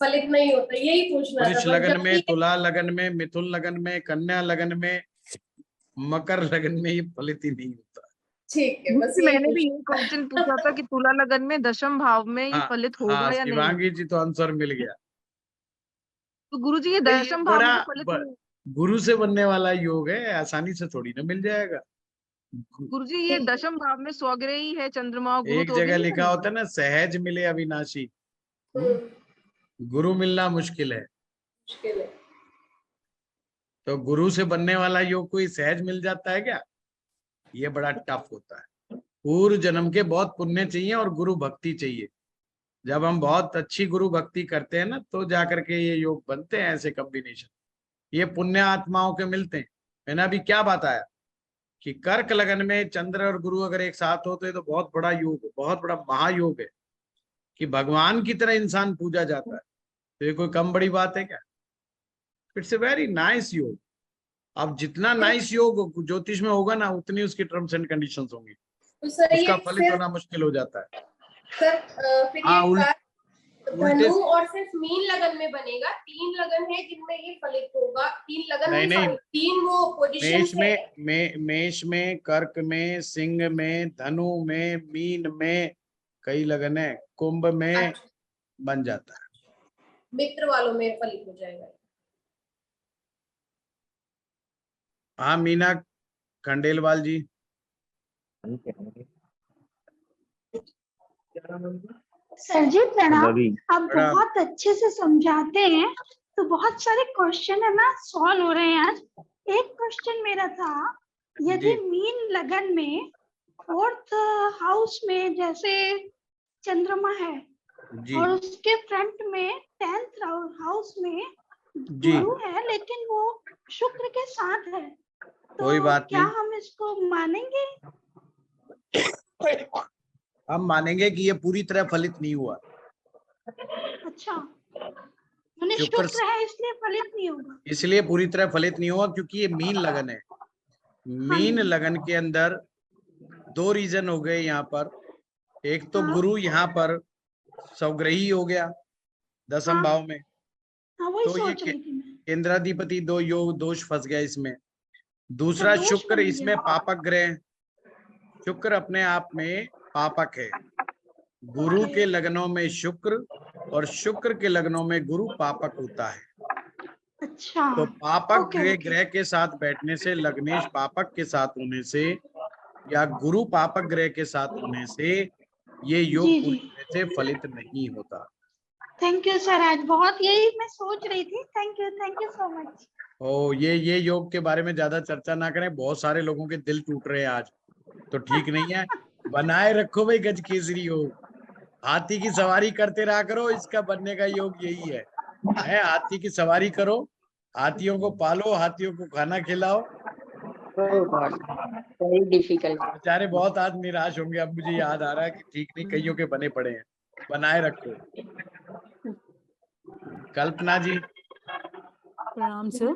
फलित नहीं होता, यही पूछना था। वृष बस लगन में, जबकि तुला लगन में, मिथुन लगन में, कन्या लगन में, मकर लगन में ये फलित ही नहीं होता। ठीक है, बस गुरुजी यही मैंने भी पूछना ये क्वेश्चन पूछा था कि तुला लगन में दशम भाव में ये हाँ फलित हाँ होगा या नहीं। शिवांगी जी तो आंसर मिल गया। तो गुरुजी ये भाई ये दशम भाव में तो फलित बड़ा नहीं। गुरु से बनने वाला योग है, आसानी से थोड़ी ना मिल जाएगा। गुरुजी ये दशम भाव में स्वग्रही है चंद्रमा और गुरु, एक तो भी जगह नहीं लिखा बनेगा? होता है ना, सहज मिले अविनाशी, गुरु मिलना मुश्किल है। मुश्किल है। तो गुरु से बनने वाला योग कोई सहज मिल जाता है क्या? ये बड़ा टफ होता है, पूर्व जन्म के बहुत पुण्य चाहिए और गुरु भक्ति चाहिए। जब हम बहुत अच्छी गुरु भक्ति करते हैं ना, तो जाकर के ये योग बनते हैं, ऐसे कॉम्बिनेशन ये पुण्य आत्माओं के मिलते हैं। मैंने अभी क्या बताया कि कर्क लगन में चंद्र और गुरु अगर एक साथ होते तो बहुत बड़ा योग, बहुत बड़ा महायोग है कि भगवान की तरह इंसान पूजा जाता है। तो ये कोई कम बड़ी बात है क्या? इट्स ए वेरी नाइस योग। अब जितना नाइस योग ज्योतिष में होगा ना, उतनी उसकी टर्म्स एंड कंडीशंस होंगी, तो सर उसका ये फलित होना मुश्किल हो जाता है। सर फिर हाँ ये उल्टे धनु और सिर्फ मीन लगन में बनेगा, 3 लगन है जिनमें ये फलित होगा, 3 लगन नहीं नहीं, 3 वो पोजीशन मेष में, कर्क में, सिंह में, धनु में, मीन में, कई लगन है, कुंभ में बन जाता है। मित्र वालों में फलित हो जाएगा। हाँ मीना खंडेलवाल जी। सर जी प्रणाम। आप प्रणाम। बहुत अच्छे से समझाते हैं, तो बहुत सारे क्वेश्चन है ना सॉल्व हो रहे हैं आज। एक क्वेश्चन मेरा था, यदि मीन लगन में 4th हाउस में जैसे चंद्रमा है और उसके फ्रंट में 10th हाउस में गुरु है, लेकिन वो शुक्र के साथ है, तो कोई बात क्या नहीं, हम इसको मानेंगे? हम मानेंगे कि ये पूरी तरह फलित नहीं हुआ। अच्छा, मैंने शुक्र शुक्र है इसलिए फलित नहीं होगा। इसलिए पूरी तरह फलित नहीं हुआ क्योंकि ये मीन लगन है। मीन लगन के अंदर 2 रीजन हो गए यहाँ पर। एक तो गुरु यहाँ पर स्वग्रही हो गया दशम भाव में, वही तो ये सोच रही थी मैं। केंद्राधिपति 2 योग दोष फंस गया इसमें। दूसरा दोष शुक्र बन इसमें गया। पापक ग्रह, शुक्र अपने आप में पापक है। गुरु के लग्नों में शुक्र और शुक्र के लग्नों में गुरु पापक होता है। अच्छा, तो पापक ओके। ग्रह के साथ बैठने से, लग्नेश पापक के साथ होने से या गुरु पापक ग्रह के साथ होने से ये योग पूरी तरह से फलित नहीं होता। थैंक यू सर, आज बहुत यही मैं सोच रही थी। Thank you so much. ओ ये योग के बारे में ज्यादा चर्चा ना करें, बहुत सारे लोगों के दिल टूट रहे हैं आज, तो ठीक नहीं है। बनाए रखो भाई गज केसरी योग, हाथी की सवारी करते रहा करो, इसका बनने का योग यही है। हाथी की सवारी करो, हाथियों को पालो, हाथियों को खाना खिलाओ, वेरी डिफिकल्ट। बेचारे बहुत आज निराश होंगे। अब मुझे याद आ रहा है कि ठीक नहीं, कईयों के बने पड़े हैं, बनाए रखो। कल्पना जी। प्रणाम सर।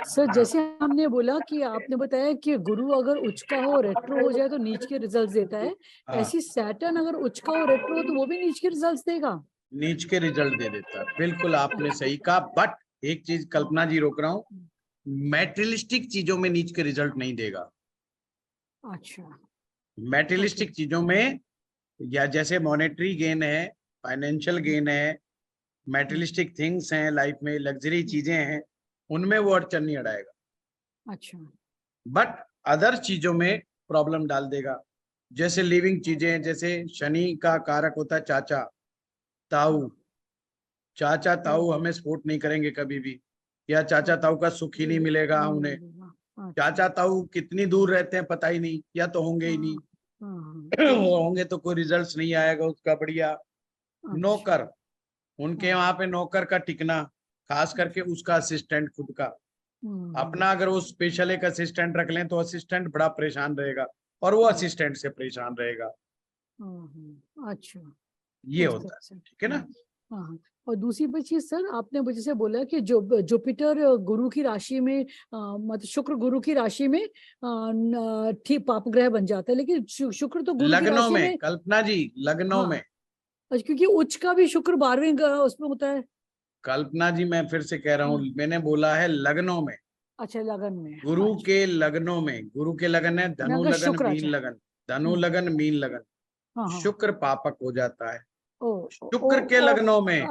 सर जैसे हमने बोला कि आपने बताया कि गुरु अगर उच्च का हो, रेट्रो हो जाए तो नीच के रिजल्ट्स देता है, हाँ। ऐसी सैटर्न अगर उच्च का हो, रेट्रो हो तो वो भी नीच के रिजल्ट्स देगा? नीच के रिजल्ट दे देता है, बिल्कुल आपने सही कहा। बट एक चीज कल्पना जी रोक रहा हूँ, मैटेरियलिस्टिक चीजों में नीच के रिजल्ट नहीं देगा। अच्छा। मैटेरियलिस्टिक चीजों में, या जैसे मॉनेटरी गेन है, फाइनेंशियल गेन है, मैटेरियलिस्टिक थिंग्स हैं लाइफ में, लग्जरी चीजें हैं, उनमें वो अड़चन नहीं अड़ाएगा। अच्छा। बट अदर चीजों में प्रॉब्लम डाल देगा। जैसे लिविंग चीजें, जैसे शनि का कारक होता है चाचा ताऊ। चाचा ताऊ हमें सपोर्ट नहीं करेंगे कभी भी, या चाचा ताऊ का सुख ही नहीं मिलेगा उन्हें। चाचा ताऊ कितनी दूर रहते हैं पता ही नहीं, या तो होंगे ही नहीं, वो होंगे तो कोई रिजल्ट्स नहीं आएगा उसका बढ़िया। नौकर, उनके वहां पे नौकर का टिकना, खास करके उसका असिस्टेंट खुद का अपना, अगर वो स्पेशल एक असिस्टेंट रख लें तो असिस्टेंट बड़ा परेशान रहेगा और वो असिस्टेंट से परेशान रहेगा। अच्छा, ये होता है, ठीक है ना। हाँ। और दूसरी चीज सर, आपने मुझे से बोला कि जो जुपिटर गुरु की राशि में, मतलब शुक्र गुरु की राशि में ठीक पाप ग्रह बन जाता है, लेकिन शुक्र तो गुरु की लग्नों राशि में, कल्पना जी लग्नों में। क्योंकि उच्च का भी शुक्र 12वें उसमें होता है। कल्पना जी मैं फिर से कह रहा हूँ, मैंने बोला है लग्नों में। अच्छा, लगन में। गुरु के लग्नों में, गुरु के लगन है धनु अगर लगन, शुक्र, मीन अच्छा। लगन, धनु लगन, मीन लगन। शुक्र पापक हो जाता है शुक्र के लग्नों में,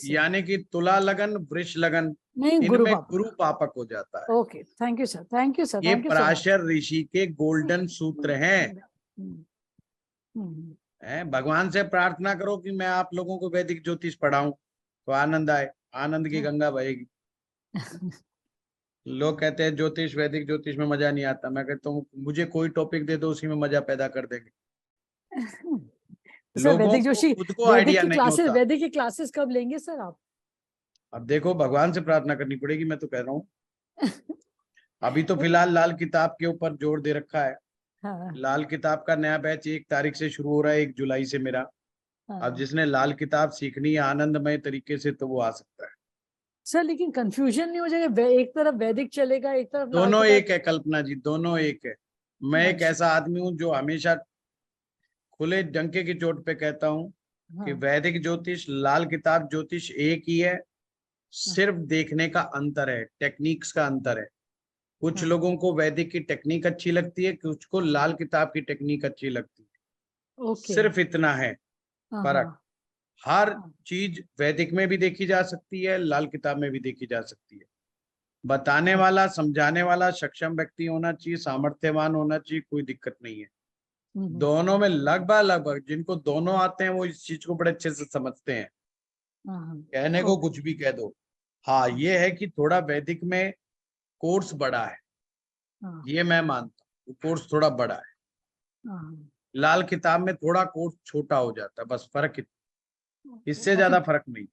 यानी कि तुला लगन, वृष लगन, नहीं, इनमें गुरु पापक हो जाता है। Okay, thank you sir, thank you sir, ये thank you so much. Parashar Rishi के गोल्डन सूत्र हैं। भगवान से प्रार्थना करो कि मैं आप लोगों को वैदिक ज्योतिष पढ़ाऊं तो आनंद आए, आनंद की गंगा बहेगी। लोग कहते हैं ज्योतिष, वैदिक ज्योतिष में मजा नहीं आता। मैं कहता हूँ मुझे कोई टॉपिक दे दो, उसी में मजा पैदा कर देंगे। सर वैदिक जोशी, खुद को आइडिया नहीं होता। वैदिक की क्लासेस कब लेंगे सर आप? अब देखो, भगवान से प्रार्थना करनी पड़ेगी, मैं तो कह रहा हूँ। अभी तो फिलहाल लाल किताब के ऊपर जोर दे रखा है। हाँ। लाल किताब का नया बैच 1 तारीख से शुरू हो रहा है, 1 जुलाई से मेरा। अब जिसने लाल किताब सीखनी है आनंदमय तरीके से, तो वो आ सकता है। सर लेकिन कंफ्यूजन नहीं हो जाएगा? एक तरफ वैदिक चलेगा, एक तरफ दोनों एक है कल्पना जी, दोनों एक है। मैं एक ऐसा आदमी हूँ जो हमेशा खुले डंके की चोट पे कहता हूँ कि वैदिक ज्योतिष, लाल किताब ज्योतिष एक ही है, सिर्फ देखने का अंतर है, टेक्निक्स का अंतर है। कुछ लोगों को वैदिक की टेक्निक अच्छी लगती है, कुछ को लाल किताब की टेक्निक अच्छी लगती है। सिर्फ इतना है फर्क। हर चीज वैदिक में भी देखी जा सकती है, लाल किताब में भी देखी जा सकती है। बताने वाला, समझाने वाला सक्षम व्यक्ति होना चाहिए, सामर्थ्यवान होना चाहिए, कोई दिक्कत नहीं है। दोनों में लगभग जिनको दोनों आते हैं वो इस चीज को बड़े अच्छे से समझते हैं। कहने को कुछ भी कह दो। हाँ, ये है कि थोड़ा वैदिक में कोर्स बड़ा है, ये मैं मानता हूँ, कोर्स थोड़ा बड़ा है। लाल किताब में थोड़ा कोर्स छोटा हो जाता है, बस फर्क, इससे ज्यादा फर्क नहीं।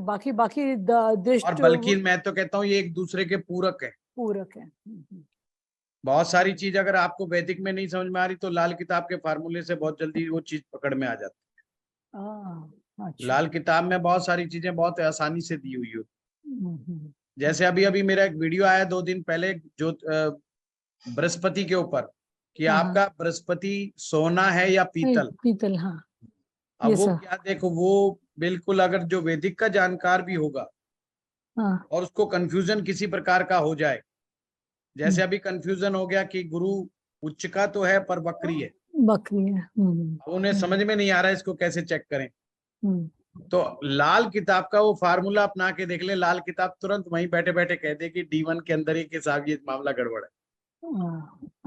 बाकी और बल्कि मैं तो कहता हूँ ये एक दूसरे के पूरक है। बहुत सारी चीज अगर आपको वैदिक में नहीं समझ में आ रही तो लाल किताब के फार्मूले से बहुत जल्दी वो चीज पकड़ में आ जाती है। अच्छा। लाल किताब में बहुत सारी चीजें बहुत आसानी से दी हुई होती। जैसे अभी मेरा एक वीडियो आया 2 दिन पहले, जो बृहस्पति के ऊपर, कि आपका बृहस्पति सोना है या पीतल। पीतल, हाँ। अब वो क्या, देखो वो बिल्कुल, अगर जो वैदिक का जानकार भी होगा और उसको कंफ्यूजन किसी प्रकार का हो जाए, जैसे अभी कंफ्यूजन हो गया कि गुरु उच्च का तो है पर वक्री है, उन्हें समझ में नहीं आ रहा है इसको कैसे चेक करें। तो लाल किताब का वो फार्मूला अपना के देख ले, लाल किताब तुरंत वहीं बैठे बैठे कह दे कि D1 के अंदर ही के साहब ये मामला गड़बड़ है।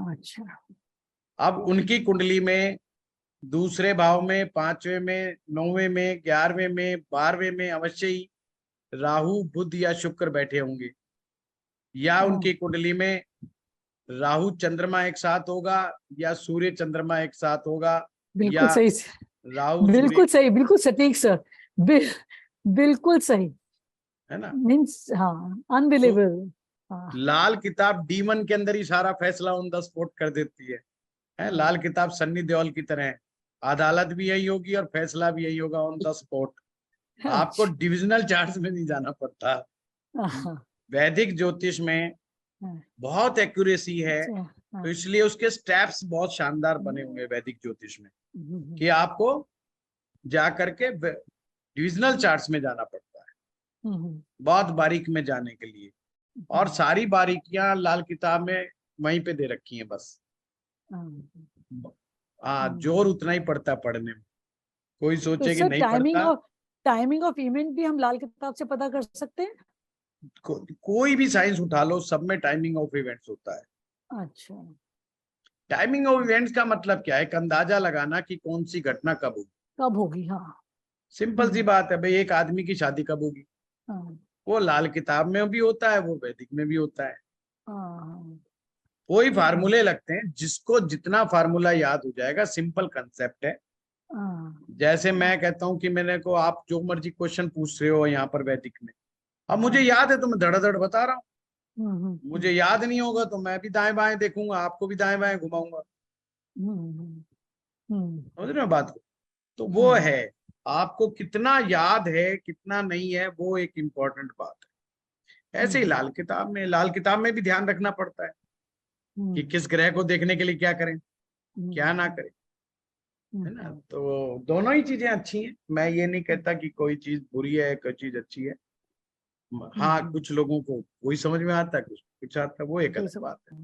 अच्छा। अब उनकी कुंडली में दूसरे भाव में, 5वें में, 9वें में, 11वें में, 12वें में अवश्य ही राहु, बुध या शुक्र बैठे होंगे, या उनकी कुंडली में राहु चंद्रमा एक साथ होगा, या सूर्य चंद्रमा एक साथ होगा। बिल्कुल सही, राहु, बिल्कुल सही, बिल्कुल सटीक सर, बिल्कुल सही है ना। मीन्स हाँ, अनबिलीवेबल। लाल किताब D1 के अंदर ही सारा फैसला ऑन द स्पॉट कर देती है। लाल किताब सन्नी देओल की तरह है, अदालत भी यही होगी और फैसला भी यही होगा ऑन द स्पॉट। आपको डिविजनल चार्ट्स में नहीं जाना पड़ता। वैदिक ज्योतिष में बहुत एक्यूरेसी है, तो इसलिए उसके स्टेप्स बहुत शानदार बने हुए हैं वैदिक ज्योतिष में, कि आपको जा करके डिविजनल चार्ट्स में जाना पड़ता है बहुत बारीक में जाने के लिए, और सारी बारीकियां लाल किताब में वहीं पे दे रखी हैं बस। जोर उतना ही पड़ता है पढ़ने में। कोई सोचे कि नहीं पढ़ता। टाइमिंग ऑफ इवेंट भी हम लाल किताब से पता कर सकते हैं? कोई भी साइंस उठा लो, सब में टाइमिंग ऑफ इवेंट्स होता है। अच्छा, टाइमिंग ऑफ इवेंट्स का मतलब क्या है? एक अंदाजा लगाना कि कौन सी घटना कब होगी। हाँ, सिंपल सी बात है भाई, एक आदमी की शादी कब होगी, वो लाल किताब में भी होता है, वो वैदिक में भी होता है। कोई फार्मूले लगते हैं, जिसको जितना फार्मूला याद हो जाएगा, सिंपल कंसेप्ट है। जैसे मैं कहता हूं कि मैंने को आप जो मर्जी क्वेश्चन पूछ रहे हो यहाँ पर वैदिक में, अब मुझे याद है तो मैं धड़ाधड़ बता रहा हूँ। मुझे याद नहीं होगा तो मैं भी दाएं बाएं देखूंगा, आपको भी दाएं बाएं घुमाऊंगा। समझ रहे हो बात को? तो वो है, आपको कितना याद है कितना नहीं है, वो एक इम्पोर्टेंट बात है। ऐसे ही लाल किताब में भी ध्यान रखना पड़ता है कि किस ग्रह को देखने के लिए क्या करें, क्या ना करें, है ना। तो दोनों ही चीजें अच्छी हैं, मैं ये नहीं कहता कि कोई चीज बुरी है कोई चीज अच्छी है। हाँ, कुछ लोगों को वही समझ में आता है, कुछ आता है, वो एक अलग बात है।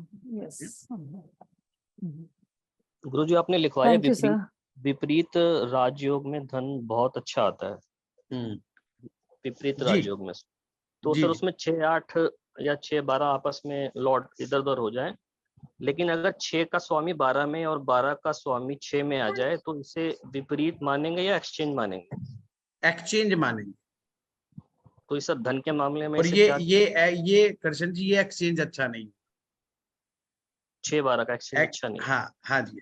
गुरुजी आपने लिखवाया विपरीत राजयोग में धन बहुत अच्छा आता है। विपरीत राजयोग में तो सर उसमें 6, 8 या 6, 12 आपस में लॉर्ड इधर उधर हो जाए, लेकिन अगर 6 का स्वामी 12 में और 12 का स्वामी 6 में आ जाए तो इसे विपरीत मानेंगे या एक्सचेंज मानेंगे? एक्सचेंज मानेंगे। तो इस धन के मामले में और ये कृष्ण जी, ये एक्सचेंज अच्छा नहीं। 6-12 का एक्सचेंज अच्छा नहीं। हाँ जी,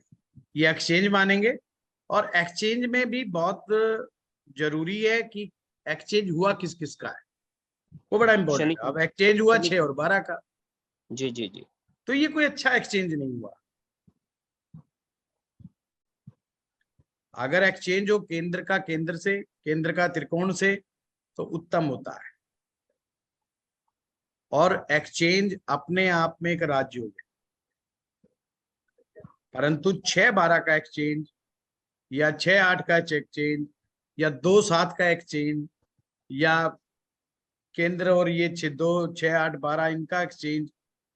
ये एक्सचेंज मानेंगे। और एक्सचेंज में भी बहुत जरूरी है कि एक्सचेंज हुआ किस किस का है, वो बड़ा इंपॉर्टेंट है। अब एक्सचेंज हुआ 6 और 12 का। जी जी जी। तो ये कोई अच्छा एक्सचेंज नहीं हुआ। अगर एक्सचेंज हो केंद्र का केंद्र से, केंद्र का त्रिकोण से, तो उत्तम होता है। और एक्सचेंज अपने आप में एक राजयोग है, परंतु 6-12 का एक्सचेंज या 6-8 का एक्सचेंज या 2-7 का एक्सचेंज या केंद्र और ये 2-6-8-12 इनका एक्सचेंज,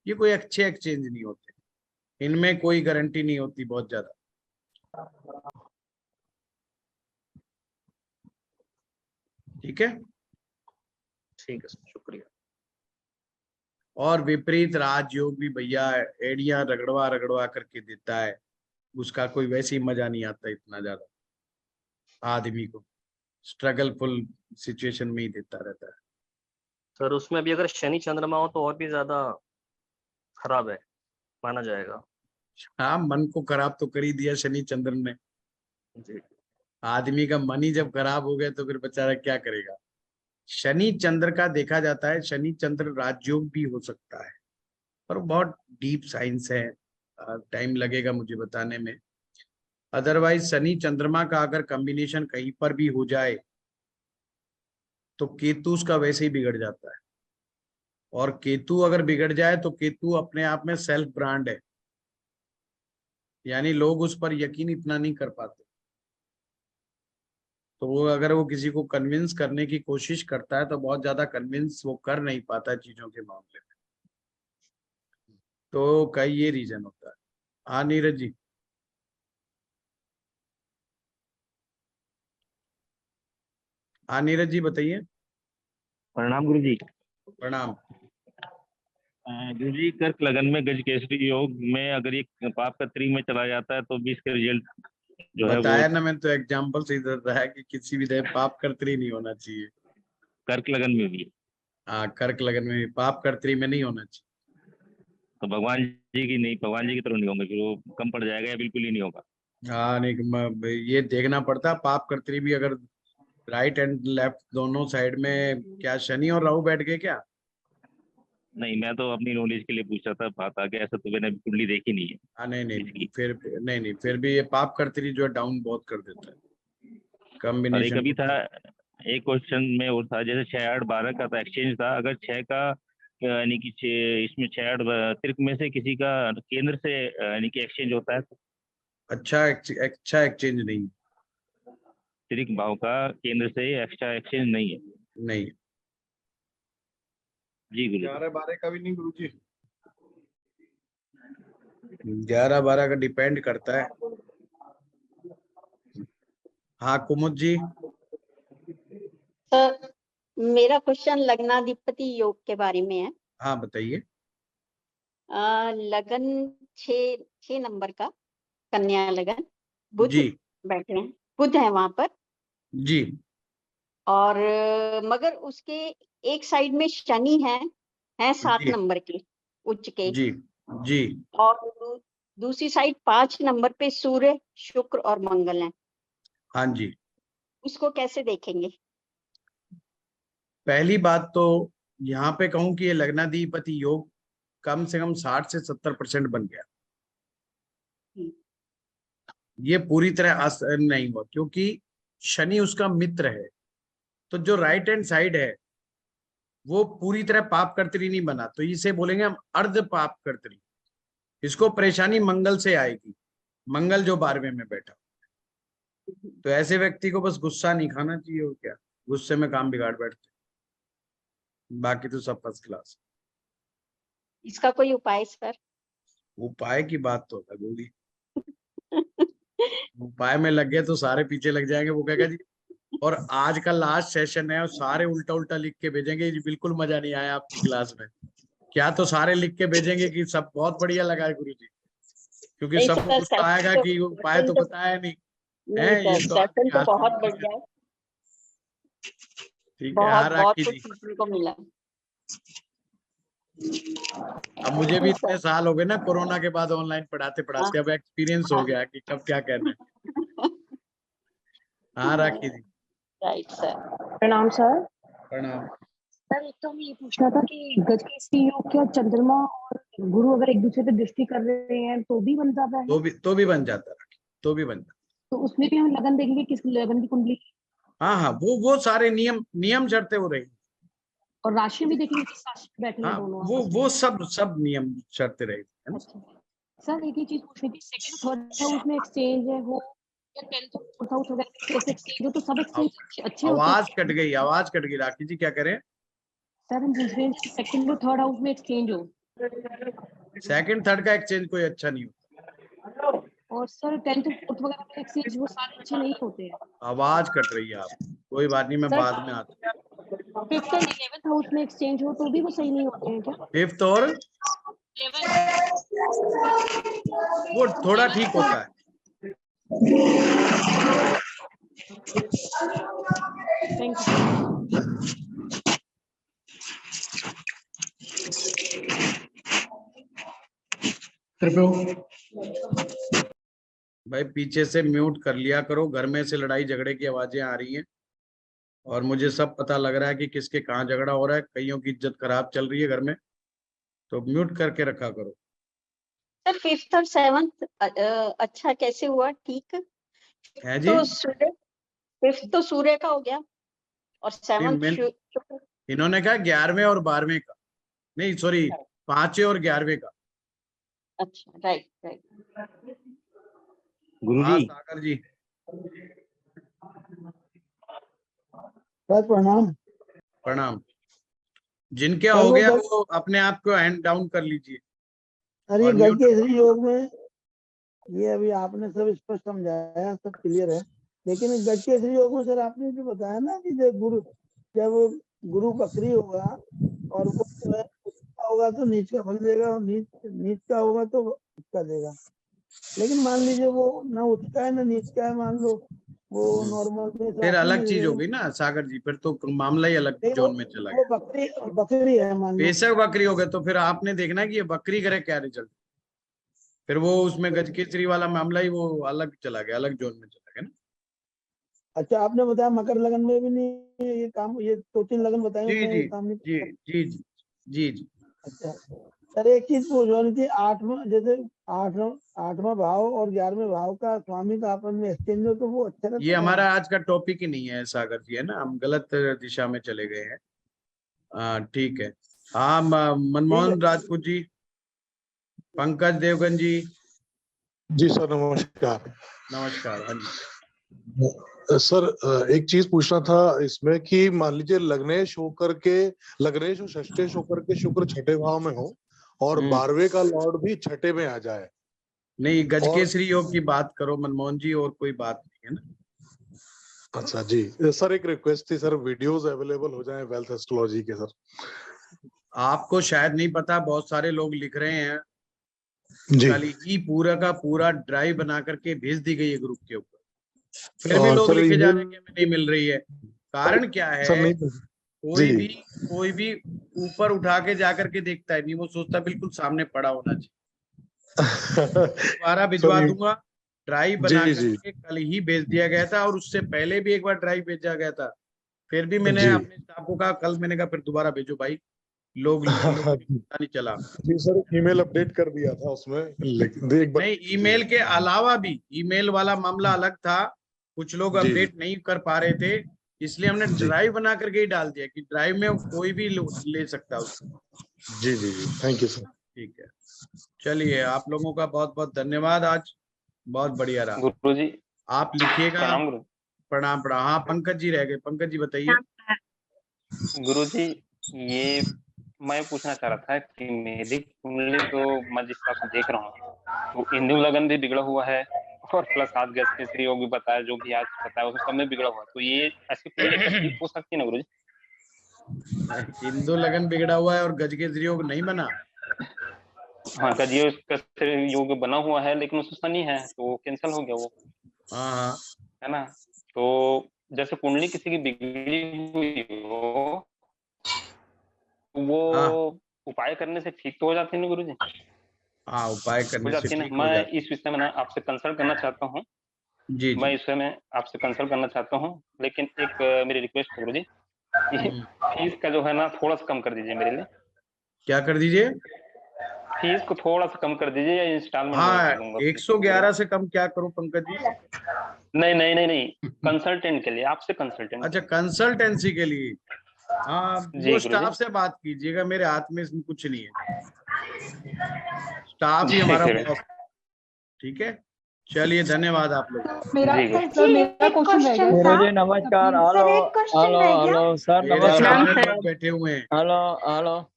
ये कोई अच्छे एक्सचेंज नहीं होते। इनमें कोई गारंटी नहीं होती बहुत ज्यादा। ठीक है, ठीक है, शुक्रिया। और विपरीत राजयोग भी भैया एड़ियां रगड़वा रगड़वा करके देता है, उसका कोई वैसे ही मजा नहीं आता इतना ज्यादा। आदमी को स्ट्रगलफुल सिचुएशन में ही देता रहता है। सर उसमें अभी अगर शनि चंद्रमा हो तो और भी ज्यादा खराब है माना जाएगा। हाँ, मन को खराब तो कर ही दिया शनि चंद्र ने जी। आदमी का मन ही जब खराब हो गया तो फिर बेचारा क्या करेगा। शनि चंद्र का देखा जाता है, शनि चंद्र राजयोग भी हो सकता है, पर बहुत डीप साइंस है, टाइम लगेगा मुझे बताने में। अदरवाइज शनि चंद्रमा का अगर कॉम्बिनेशन कहीं पर भी हो जाए तो केतु उसका वैसे ही बिगड़ जाता है। और केतु अगर बिगड़ जाए तो केतु अपने आप में सेल्फ ब्रांड है, यानी लोग उस पर यकीन इतना नहीं कर पाते। तो वो अगर वो किसी को कन्विंस करने की कोशिश करता है तो बहुत ज्यादा कन्विंस वो कर नहीं पाता चीजों के मामले में। तो कई ये रीजन होता है। हाँ नीरज जी। हाँ नीरज जी बताइए। प्रणाम गुरु जी। प्रणाम। गुरु जी, कर्क लगन में गज केसरी योग में अगर ये पाप का 3 में चला जाता है तो 20 का रिजल्ट जो है बताया वो ना, मैंने तो एग्जाम्पल से इधर रहा है कि किसी भी तरह पाप कर्त्री नहीं होना चाहिए। कर्क लगन में भी? हाँ, कर्क लगन में भी पाप कर्त्री में नहीं होना चाहिए। तो भगवान जी की नहीं, भगवान जी की तरफ नहीं होंगे, फिर वो कम पड़ जाएगा या बिल्कुल ही नहीं होगा? हाँ नहीं, ये देखना पड़ता पाप कर्त्री भी। अगर राइट एंड लेफ्ट दोनों साइड में क्या शनि और राहु बैठ गए क्या? नहीं, मैं तो अपनी नॉलेज के लिए पूछ रहा था, बात आगे, ऐसा तो मैंने कुंडली देखी नहीं है। हाँ नहीं, फिर भी ये पाप कर्तरी जो है डाउन बहुत कर देता है और एक कॉम्बिनेशन। अभी था, एक क्वेश्चन में और था, जैसे 6 8 12 का था एक्सचेंज था, अगर 6 का यानी कि इसमें 6 8 त्रिक में से किसी का केंद्र से यानी कि एक्सचेंज होता है तो अच्छा एक्सचेंज नहीं, त्रिक भाव का केंद्र से एक्स्ट्रा एक्सचेंज नहीं है। नहीं। जी गुरु। 11-12 का भी नहीं गुरु जी। 11-12 का डिपेंड करता है। हाँ कुमुद जी। सर मेरा क्वेश्चन लग्नाधिपति योग के बारे में है। हाँ बताइए। लगन 6 नंबर का कन्या लगन, बुध जी बैठे हैं, बुध है वहां पर जी। और मगर उसके एक साइड में शनि है 7 जी नंबर के उच्च के, जी जी। और दूसरी साइड 5 नंबर पे सूर्य, शुक्र और मंगल है। हाँ जी। उसको कैसे देखेंगे? पहली बात तो यहाँ पे कहूं कि ये लग्नाधिपति योग कम से कम 60 से 70% बन गया। ये पूरी तरह असर नहीं हुआ क्योंकि शनि उसका मित्र है, तो जो राइट हैंड साइड है वो पूरी तरह पाप कर्तरी नहीं बना, तो इसे बोलेंगे हम अर्ध पाप कर्तरी। इसको परेशानी मंगल से आएगी, मंगल जो 12वें में बैठा। तो ऐसे व्यक्ति को बस गुस्सा नहीं खाना चाहिए, और क्या, गुस्से में काम बिगाड़ बैठते, बाकी तो सब फर्स्ट क्लास। इसका कोई उपाय सर? उपाय की बात तो अलग होगी। उपाय में लग गए तो सारे पीछे लग जाएंगे, वो कहेगा जी और आज का लास्ट सेशन है और सारे उल्टा उल्टा लिख के भेजेंगे जी बिल्कुल मजा नहीं आया आपकी क्लास में। क्या तो सारे लिख के भेजेंगे कि सब बहुत बढ़िया लगा है गुरु जी, क्योंकि सबको गुस्सा आएगा कि उपाय तो बताया नहीं है। ये तो बहुत बढ़िया, ठीक है। हाँ राखी जी, को मिला। अब मुझे भी इतने साल हो गए ना कोरोना के बाद ऑनलाइन पढ़ाते पढ़ाते, अब एक्सपीरियंस हो गया कि कब क्या करना है। हाँ राखी जी। Right sir. प्रणाम सर। प्रणाम सर एक तो मैं ये पूछना था कि गजकेसरी योग क्या चंद्रमा और गुरु अगर एक दूसरे पे दृष्टि कर रहे हैं तो भी बन जाता है? तो भी बन जाता है, तो भी बन जाता। तो उसमें भी हम लगन देखेंगे किस लगन की कुंडली? हाँ वो सारे नियम शर्तें हो रही, और राशि भी देखेंगे किस राशि में बैठे हैं दोनों? वो सब नियम शर्तें रहेगी। सर एक ही चीज पूछनी थी, सेकंड थर्ड हाउस में एक्सचेंज है वो या 10th और 4th हाउस वगैरह कैसे एक्सचेंज हो? तो सब एक्सचेंज अच्छे होते हैं। आवाज कट गई राखी जी, क्या करें? सर हम पूछ रहे हैं सेकंड और थर्ड हाउस में एक्सचेंज हो। सेकंड थर्ड का एक्सचेंज कोई अच्छा नहीं होता। और सर 10th और 4th वगैरह में एक्सचेंज वो सारे अच्छे नहीं होते हैं। आवाज कट रही है आप, कोई बात नहीं, मैं बाद में आता हूँ। 5th और 11th हाउस में एक्सचेंज हो तो भी वो सही नहीं होते हैं क्या? 5th और 11th वो थोड़ा ठीक होता है। Thank you. भाई पीछे से म्यूट कर लिया करो, घर में से लड़ाई झगड़े की आवाजें आ रही हैं और मुझे सब पता लग रहा है कि किसके कहाँ झगड़ा हो रहा है, कईयों की इज्जत खराब चल रही है घर में, तो म्यूट करके रखा करो। सर 5th और 7th अच्छा कैसे हुआ? ठीक है जी। तो सूर्य 5th तो सूर्य का हो गया और 7th इन्होंने कहा 11वें और 12वें का, नहीं सॉरी 5वें और 11वें का। अच्छा राइट। गुरुजी। सागर जी प्रणाम। प्रणाम। जिनके हो गया वो अपने आप को हैंड डाउन कर लीजिए। अरे गजकेसरी योग में ये अभी आपने सब स्पष्ट समझाया, सब क्लियर है, लेकिन गजकेसरी योग में सर आपने जो बताया ना कि जब गुरु बकरी होगा और वो होगा तो नीच का फल देगा और नीच का होगा तो उसका देगा। लेकिन मान लीजिए वो ना उसका है ना नीच का है, मान लो वो नॉर्मल में फिर अलग चीज हो गई ना सागर जी, फिर तो मामला ही अलग जोन में चला गया। बकरी है मान लो, बेशक बकरी हो गए तो फिर आपने देखना कि ये बकरी करे क्या रिजल्ट, फिर वो उसमें गजकेसरी वाला मामला ही वो अलग चला गया, अलग जोन में चला गया ना। अच्छा आपने बताया मकर लगन में भी नहीं ये काम, ये 2-3 लगन बताए जी जी जी जी जी जी जी अच्छा सर, एक चीज पूछवानी थी, आठवां भाव और 11वें भाव का स्वामी का आपस में एक्सचेंज हो तो वो अच्छा रहता है। ये हमारा आज का टॉपिक ही नहीं है सागर जी, है ना, हम गलत दिशा में चले गए हैं। ठीक है। हाँ, मनमोहन राजपूत जी, पंकज देवगन जी। जी सर नमस्कार। नमस्कार। हाँ जी सर, एक चीज पूछना था इसमें कि मान लीजिए लग्नेश और षष्ठेश होकर के शुक्र छठे भाव में हो और 12वें का लॉर्ड भी छठे में आ जाए। नहीं, गजकेसरी योग की बात करो मनमोहन जी, और कोई बात नहीं है ना। अच्छा जी सर, एक रिक्वेस्ट थी सर, वीडियोस अवेलेबल हो जाए वेल्थ एस्ट्रोलॉजी के सर। आपको शायद नहीं पता, बहुत सारे लोग लिख रहे हैं जी। कल ही पूरा का पूरा ड्राइव बना करके भेज दी गई है ग्रुप के ऊपर, फिर भी लोग लिखे जा रहे हैं कि हमें नहीं मिल रही है। कारण क्या है? कोई भी ऊपर उठा के जाकर के देखता है नहीं, वो सोचता बिल्कुल सामने पड़ा होना चाहिए। दोबारा भिजवा दूंगा, ड्राइव बना करके कल ही भेज दिया गया था, और उससे पहले भी एक बार ड्राइव भेजा गया था, फिर भी मैंने अपने स्टाफ को कहा, कल मैंने कहा फिर दोबारा भेजो भाई, लोग पता नहीं चला। जी सर, ईमेल अपडेट कर दिया था उसमें, लेकिन एक बार नहीं, ईमेल के अलावा भी ईमेल वाला मामला अलग था, कुछ लोग अपडेट नहीं कर पा रहे थे, इसलिए हमने ड्राइव बना करके ही डाल दिया कि ड्राइव में कोई भी ले सकता है उसको। जी जी जी, थैंक यू सर। ठीक है, चलिए, आप लोगों का बहुत बहुत धन्यवाद, आज बहुत बढ़िया रहा। गुरु जी आप लिखिएगा। प्रणाम गुरु। प्रणाम प्रणाम। हाँ, पंकज जी रह गए, पंकज जी बताइए। गुरु जी, ये मैं पूछना चाह रहा था कि मेरी कुंडली तो मैं जिस तरह से देख रहा हूँ तो हिंदू लगन भी बिगड़ा हुआ है, और प्लस आज गजकेसरी योग भी बताया, जो भी आज बताया वो सब में बिगड़ा हुआ है, तो ये ऐसी कुंडली हो सकती है ना गुरु जी? हिंदू लगन बिगड़ा हुआ है और गजकेसरी योग नहीं बना? हाँ, गजकेसरी योग बना हुआ है, लेकिन उसमें शनि है तो कैंसिल हो गया वो। हाँ, है ना? तो जैसे कुंडली किसी की बिगड़ी हुई हो, वो उपाय करने से ठीक तो हो जाती है ना गुरु जी? हाँ, उपाय करने से ठीक हो मैं जाती है। इस विषय में ना आपसे कंसल्ट करना चाहता हूँ। जी, मैं इस विषय में आपसे कंसल्ट करना चाहता हूँ, लेकिन एक मेरी रिक्वेस्ट है गुरु जी, फीस का जो है ना थोड़ा सा कम कर दीजिए मेरे लिए। क्या कर दीजिए? फीस को थोड़ा सा कम कर दीजिए, या इंस्टॉलमेंट में हाँ, दूंगा। 111 से कम क्या करूं पंकज जी? नहीं, कंसल्टेंट के लिए, आपसे कंसल्टेंट। अच्छा, कंसल्टेंसी के लिए। हाँ, वो स्टाफ से बात कीजिएगा, मेरे हाथ में इसमें कुछ नहीं है, स्टाफ ही हमारा बॉस। ठीक है, चलिए, धन्यवाद आप लोग। मेरा क्वेश्चन रह गया। गुरुजी नमस्कार। हेलो सर, नमस्कार। बैठे हुए हैं। हेलो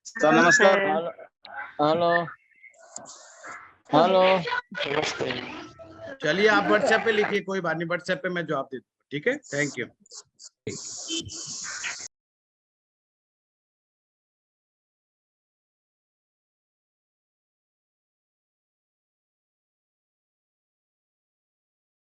सर, नमस्कार। हेलो चलिए, आप व्हाट्सएप पे लिखिए, कोई बात नहीं, व्हाट्सएप पे मैं जवाब दे दूंगा। ठीक है, थैंक यू।